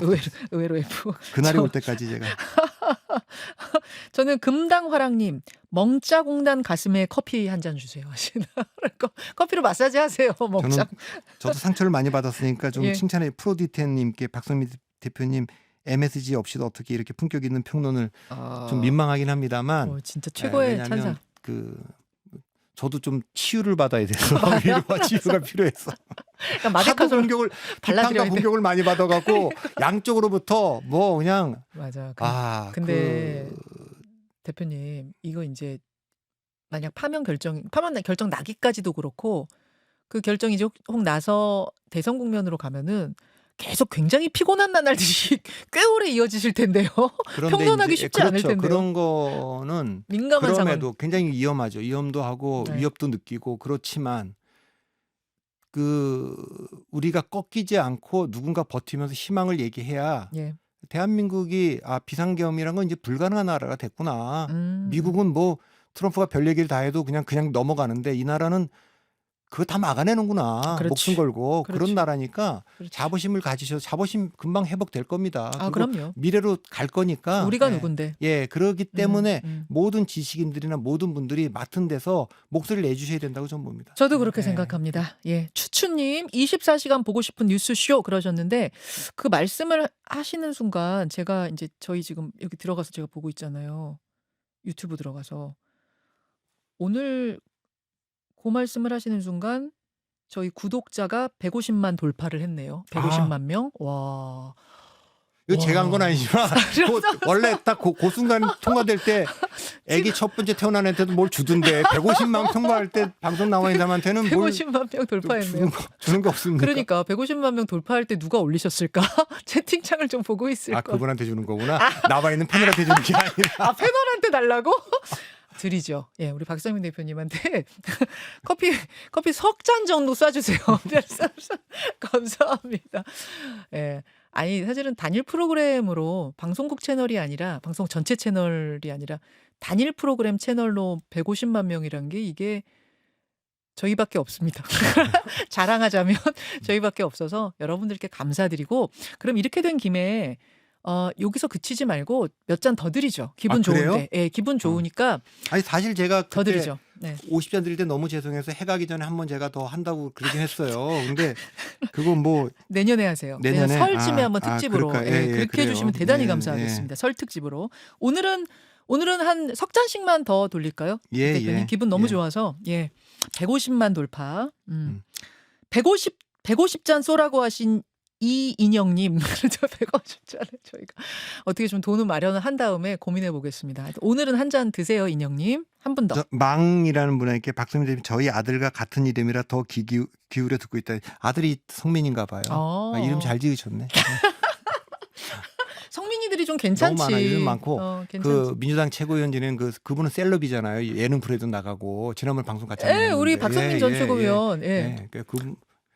Speaker 1: 의외로 F.
Speaker 2: 그날이 올 때까지 제가
Speaker 1: 저는 금당화랑님 멍자공단 가슴에 커피 한 잔 주세요 하시나. 커피로 마사지 하세요.
Speaker 2: 저도 상처를 많이 받았으니까 좀
Speaker 1: 예.
Speaker 2: 칭찬해. 프로디텐님께 박성미 대표님 MSG 없이도 어떻게 이렇게 품격 있는 평론을 좀 민망하긴 합니다만
Speaker 1: 진짜 최고의 찬사.
Speaker 2: 저도 좀 치유를 받아야 돼서 위로와 치유가 필요해서
Speaker 1: 마데카솔
Speaker 2: 하도 공격을 비판과 공격을 많이 받아갖고 양쪽으로부터 뭐 그냥
Speaker 1: 맞아. 근데 대표님 이거 이제 만약 파면 결정 나기까지도 그렇고 그 결정이 이제 혹 나서 대선 국면으로 가면은 계속 굉장히 피곤한 나날들이 꽤 오래 이어지실 텐데요.
Speaker 2: 그런데
Speaker 1: 평론하기
Speaker 2: 이제
Speaker 1: 쉽지 않을
Speaker 2: 그렇죠.
Speaker 1: 텐데요.
Speaker 2: 그런 거는
Speaker 1: 민감한 상황.
Speaker 2: 그럼에도 굉장히 위험하죠. 위험도 하고
Speaker 1: 네.
Speaker 2: 위협도 느끼고 그렇지만 그 우리가 꺾이지 않고 누군가 버티면서 희망을 얘기해야
Speaker 1: 예.
Speaker 2: 대한민국이 비상계엄이란 건 이제 불가능한 나라가 됐구나.
Speaker 1: 음.
Speaker 2: 미국은 뭐 트럼프가 별 얘기를 다 해도 그냥 넘어가는데 이 나라는 그거 다 막아내는구나.
Speaker 1: 그렇지.
Speaker 2: 목숨 걸고 그런
Speaker 1: 그렇지.
Speaker 2: 나라니까
Speaker 1: 그렇지.
Speaker 2: 자부심을 가지셔서 자부심 금방 회복될 겁니다. 그리고
Speaker 1: 그럼요.
Speaker 2: 미래로 갈 거니까.
Speaker 1: 우리가
Speaker 2: 예.
Speaker 1: 누군데.
Speaker 2: 예, 그러기 때문에
Speaker 1: 음.
Speaker 2: 모든 지식인들이나 모든 분들이 맡은 데서 목소리를 내주셔야 된다고 저는 봅니다.
Speaker 1: 저도 그렇게
Speaker 2: 예.
Speaker 1: 생각합니다. 예. 추추님 24시간 보고 싶은 뉴스쇼 그러셨는데 그 말씀을 하시는 순간 제가 이제 저희 지금 여기 들어가서 제가 보고 있잖아요. 유튜브 들어가서. 오늘 그 말씀을 하시는 순간 저희 구독자가 150만 돌파를 했네요. 150만 명. 와.
Speaker 2: 이거 제가 한 건 아니지만 원래 딱 그 순간 통과될 때 애기 첫 번째 태어난 애한테도 뭘 주던데 150만 통과할 때 방송 나와 있는 사람한테는 뭘
Speaker 1: 150만 명 돌파했네요.
Speaker 2: 주는 거 없습니까?
Speaker 1: 그러니까 150만 명 돌파할 때 누가 올리셨을까? 채팅창을 좀 보고 있을 거야.
Speaker 2: 그분한테 주는 거구나. 나와 있는 패널한테 주는 게 아니라.
Speaker 1: 패널한테 달라고? 드리죠. 예, 우리 박상민 대표님한테 커피 석 잔 정도 쏴주세요. 감사합니다. 예. 아니 사실은 단일 프로그램으로 방송국 채널이 아니라 방송 전체 채널이 아니라 단일 프로그램 채널로 150만 명이란 게 이게 저희밖에 없습니다. 자랑하자면 저희밖에 없어서 여러분들께 감사드리고 그럼 이렇게 된 김에 여기서 그치지 말고 몇 잔 더 드리죠. 기분
Speaker 2: 그래요?
Speaker 1: 좋은데. 예, 기분 좋으니까
Speaker 2: 아니 사실 제가
Speaker 1: 더
Speaker 2: 그때
Speaker 1: 드리죠. 네.
Speaker 2: 50잔 드릴 때 너무 죄송해서 해 가기 전에 한번 제가 더 한다고 그러긴 했어요. 근데 그건 뭐
Speaker 1: 내년에 하세요.
Speaker 2: 내년에?
Speaker 1: 설쯤에 한번 특집으로
Speaker 2: 그럴까요? 예,
Speaker 1: 그렇게
Speaker 2: 그래요.
Speaker 1: 해주시면 대단히
Speaker 2: 예,
Speaker 1: 감사하겠습니다. 설 특집으로. 오늘은 한 석 잔씩만 더 돌릴까요?
Speaker 2: 예,
Speaker 1: 대표님
Speaker 2: 예.
Speaker 1: 기분 너무
Speaker 2: 예.
Speaker 1: 좋아서 150만 돌파. 150잔 쏘라고 하신 이인영님, 150잔을 저희가 어떻게 좀 돈을 마련을 한 다음에 고민해 보겠습니다. 오늘은 한 잔 드세요, 인영님. 한 분 더.
Speaker 2: 망이라는 분에게 박성민 대표님 저희 아들과 같은 이름이라 더 기울여 듣고 있다. 아들이 성민인가 봐요. 이름 잘 지으셨네.
Speaker 1: 성민이들이 좀 괜찮지.
Speaker 2: 너무 많아. 이름 많고
Speaker 1: 괜찮지.
Speaker 2: 그 민주당 최고위원 지낸 그분은 셀럽이잖아요. 예능 프로에도 나가고 지난번 방송 같이
Speaker 1: 예, 우리 박성민 전 최고위원. 예.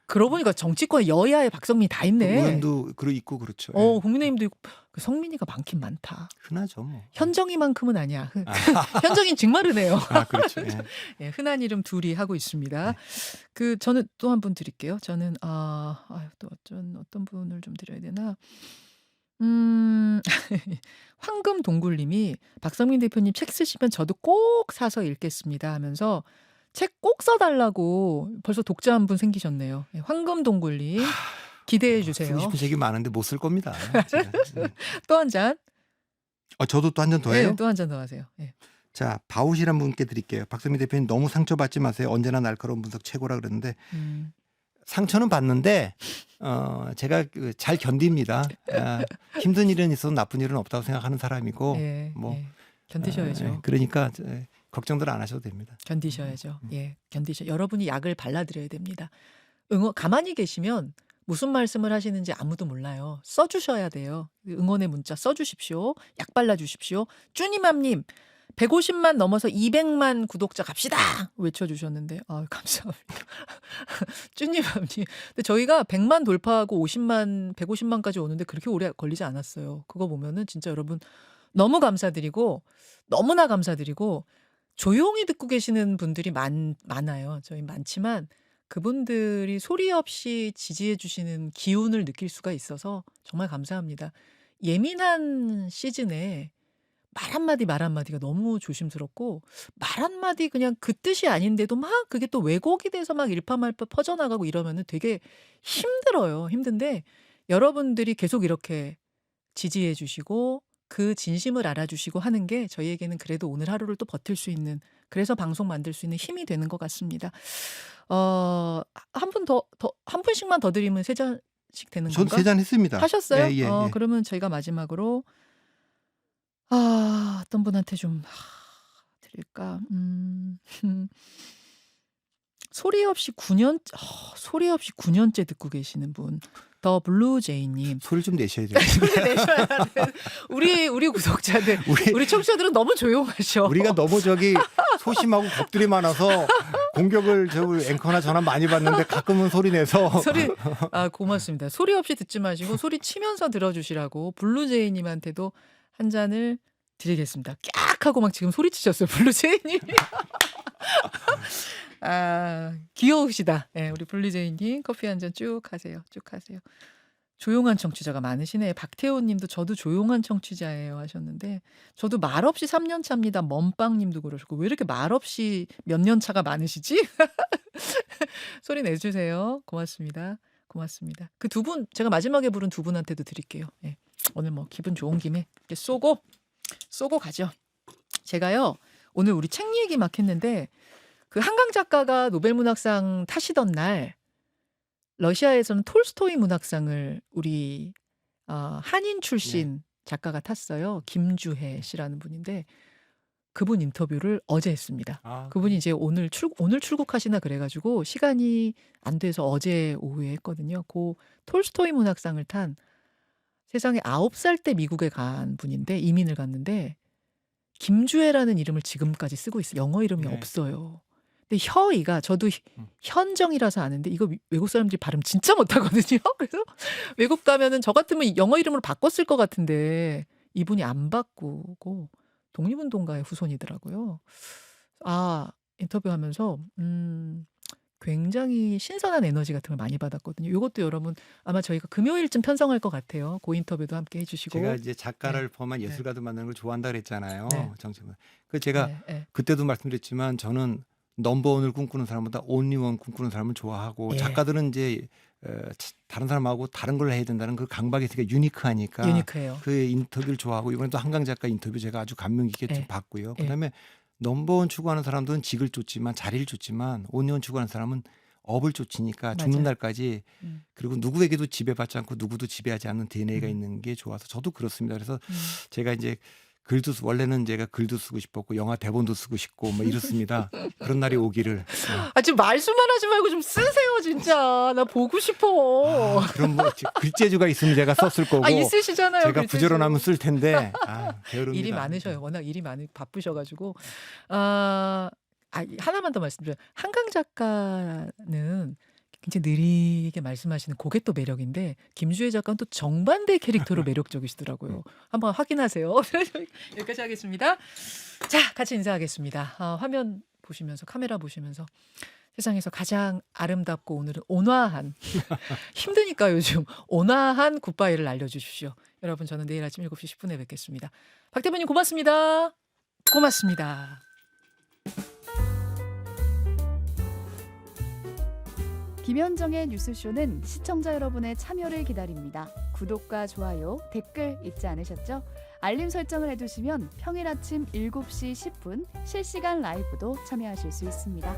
Speaker 1: 그러고 보니까 정치권 여야의 박성민이 다 있네.
Speaker 2: 의원도 있고 그렇죠.
Speaker 1: 국민의힘도 있고 성민이가 많긴 많다.
Speaker 2: 흔하죠, 뭐.
Speaker 1: 현정이만큼은 아니야. 현정이는 정말 흔해요.
Speaker 2: 그렇죠.
Speaker 1: 예, 흔한 이름 둘이 하고 있습니다. 저는 또 한 분 드릴게요. 저는 또 어떤 분을 좀 드려야 되나? 황금 동굴님이 박성민 대표님 책 쓰시면 저도 꼭 사서 읽겠습니다 하면서 책 꼭 써달라고 벌써 독자 한 분 생기셨네요. 예, 황금 동굴님 기대해 주세요.
Speaker 2: 쓰고 싶은 책이 많은데 못 쓸 겁니다.
Speaker 1: 또 한 잔.
Speaker 2: 저도 또 한 잔 더 해요?
Speaker 1: 네, 또 한 잔 더 하세요. 예.
Speaker 2: 자, 바우시란 분께 드릴게요. 박성민 대표님 너무 상처받지 마세요. 언제나 날카로운 분석 최고라 그러는데 상처는 받는데 제가 잘 견딥니다. 힘든 일은 있어도 나쁜 일은 없다고 생각하는 사람이고
Speaker 1: 견디셔야죠.
Speaker 2: 그러니까 걱정들 안 하셔도 됩니다.
Speaker 1: 견디셔야죠. 예, 여러분이 약을 발라드려야 됩니다. 가만히 계시면 무슨 말씀을 하시는지 아무도 몰라요. 써주셔야 돼요. 응원의 문자 써주십시오. 약 발라주십시오. 쭈니맘님 150만 넘어서 200만 구독자 갑시다 외쳐주셨는데 감사합니다. 쭈니맘님. 근데 저희가 100만 돌파하고 150만까지 오는데 그렇게 오래 걸리지 않았어요. 그거 보면은 진짜 여러분 너무 감사드리고 너무나 감사드리고 조용히 듣고 계시는 분들이 많아요. 저희 많지만 그분들이 소리 없이 지지해 주시는 기운을 느낄 수가 있어서 정말 감사합니다. 예민한 시즌에 말 한마디가 너무 조심스럽고 말 한마디 그냥 그 뜻이 아닌데도 막 그게 또 왜곡이 돼서 막 일파만파 퍼져나가고 이러면은 되게 힘들어요. 힘든데 여러분들이 계속 이렇게 지지해 주시고 그 진심을 알아주시고 하는 게 저희에게는 그래도 오늘 하루를 또 버틸 수 있는 그래서 방송 만들 수 있는 힘이 되는 것 같습니다. 한 분씩만 더 드리면 세 잔씩 되는
Speaker 2: 전
Speaker 1: 건가?
Speaker 2: 세 잔 했습니다.
Speaker 1: 하셨어요?
Speaker 2: 예.
Speaker 1: 그러면 저희가 마지막으로 어떤 분한테 좀 드릴까? 소리 없이 9년째 듣고 계시는 분. 더 블루제이님.
Speaker 2: 소리 좀 내셔야 돼요.
Speaker 1: 소리 내셔야 돼. 우리 구독자들, 우리 청취자들은 너무 조용하셔.
Speaker 2: 우리가 너무 소심하고 겁들이 많아서 공격을 앵커나 전화 많이 받는데 가끔은 소리 내서
Speaker 1: 고맙습니다. 소리 없이 듣지 마시고 소리 치면서 들어주시라고 블루제이님한테도 한 잔을 드리겠습니다. 깍 하고 막 지금 소리치셨어요, 블루제이님. 귀여우시다. 네, 우리 블루제이님 커피 한 잔 쭉 하세요. 쭉 하세요. 조용한 청취자가 많으시네. 박태호님도 저도 조용한 청취자예요 하셨는데 저도 말없이 3년 차입니다. 멈빵님도 그러셨고 왜 이렇게 말없이 몇 년 차가 많으시지? 소리 내주세요. 고맙습니다. 고맙습니다. 그 두 분 제가 마지막에 부른 두 분한테도 드릴게요. 네. 오늘 뭐 기분 좋은 김에 이렇게 쏘고 가죠. 제가요 오늘 우리 책 얘기 막 했는데 그 한강 작가가 노벨문학상 타시던 날 러시아에서는 톨스토이 문학상을 우리 한인 출신 작가가 탔어요. 김주혜 씨라는 분인데 그분 인터뷰를 어제 했습니다. 그분이 이제 오늘 출국하시나 그래가지고 시간이 안 돼서 어제 오후에 했거든요. 그 톨스토이 문학상을 탄 세상에 9살 때 미국에 간 분인데 이민을 갔는데 김주혜라는 이름을 지금까지 쓰고 있어요. 영어 이름이
Speaker 2: 네.
Speaker 1: 없어요. 근데 혀이가 저도 현정이라서 아는데 이거 외국 사람들이 발음 진짜 못하거든요. 그래서 외국 가면은 저 같으면 영어 이름으로 바꿨을 것 같은데 이분이 안 바꾸고 독립운동가의 후손이더라고요. 인터뷰하면서 굉장히 신선한 에너지 같은 걸 많이 받았거든요. 이것도 여러분 아마 저희가 금요일쯤 편성할 것 같아요. 그 인터뷰도 함께 해주시고.
Speaker 2: 제가 이제 작가를 포함한 예술가들 만나는 걸 좋아한다 그랬잖아요.
Speaker 1: 네.
Speaker 2: 정치만. 그 제가
Speaker 1: 네.
Speaker 2: 그때도 말씀드렸지만 저는 넘버원을 꿈꾸는 사람보다 온리원 꿈꾸는 사람을 좋아하고
Speaker 1: 예.
Speaker 2: 작가들은 이제 다른 사람하고 다른 걸 해야 된다는 그 강박이 있으니까 유니크하니까
Speaker 1: 유니크해요.
Speaker 2: 그 인터뷰를 좋아하고 이번에도 한강 작가 인터뷰 제가 아주 감명 깊게 좀
Speaker 1: 예.
Speaker 2: 봤고요.
Speaker 1: 예.
Speaker 2: 그다음에 넘버원 추구하는 사람들은 직을 쫓지만 자리를 쫓지만 온리원 추구하는 사람은 업을 쫓으니까 죽는
Speaker 1: 맞아요.
Speaker 2: 날까지 그리고 누구에게도 지배받지 않고 누구도 지배하지 않는 DNA가 있는 게 좋아서 저도 그렇습니다. 그래서 제가 이제 원래는 제가 글도 쓰고 싶었고 영화 대본도 쓰고 싶고 뭐 이렇습니다. 그런 날이 오기를.
Speaker 1: 지금 말씀만 하지 말고 좀 쓰세요 진짜. 나 보고 싶어.
Speaker 2: 그럼 뭐 글재주가 있으면 제가 썼을 거고
Speaker 1: 있으시잖아요.
Speaker 2: 제가
Speaker 1: 글재주.
Speaker 2: 부지런하면 쓸 텐데 게으릅니다.
Speaker 1: 일이 많으셔요. 워낙 일이 바쁘셔가지고. 하나만 더 말씀드려요. 한강 작가는 굉장히 느리게 말씀하시는 그게 또 매력인데 김주혜 작가는 또 정반대 캐릭터로 매력적이시더라고요. 한번 확인하세요. 여기까지 하겠습니다. 자, 같이 인사하겠습니다. 화면 보시면서 카메라 보시면서 세상에서 가장 아름답고 오늘은 온화한 힘드니까 요즘 온화한 굿바이를 알려주십시오. 여러분 저는 내일 아침 7시 10분에 뵙겠습니다. 박 대표님 고맙습니다. 고맙습니다.
Speaker 3: 김현정의 뉴스쇼는 시청자 여러분의 참여를 기다립니다. 구독과 좋아요, 댓글 잊지 않으셨죠? 알림 설정을 해두시면 평일 아침 7시 10분 실시간 라이브도 참여하실 수 있습니다.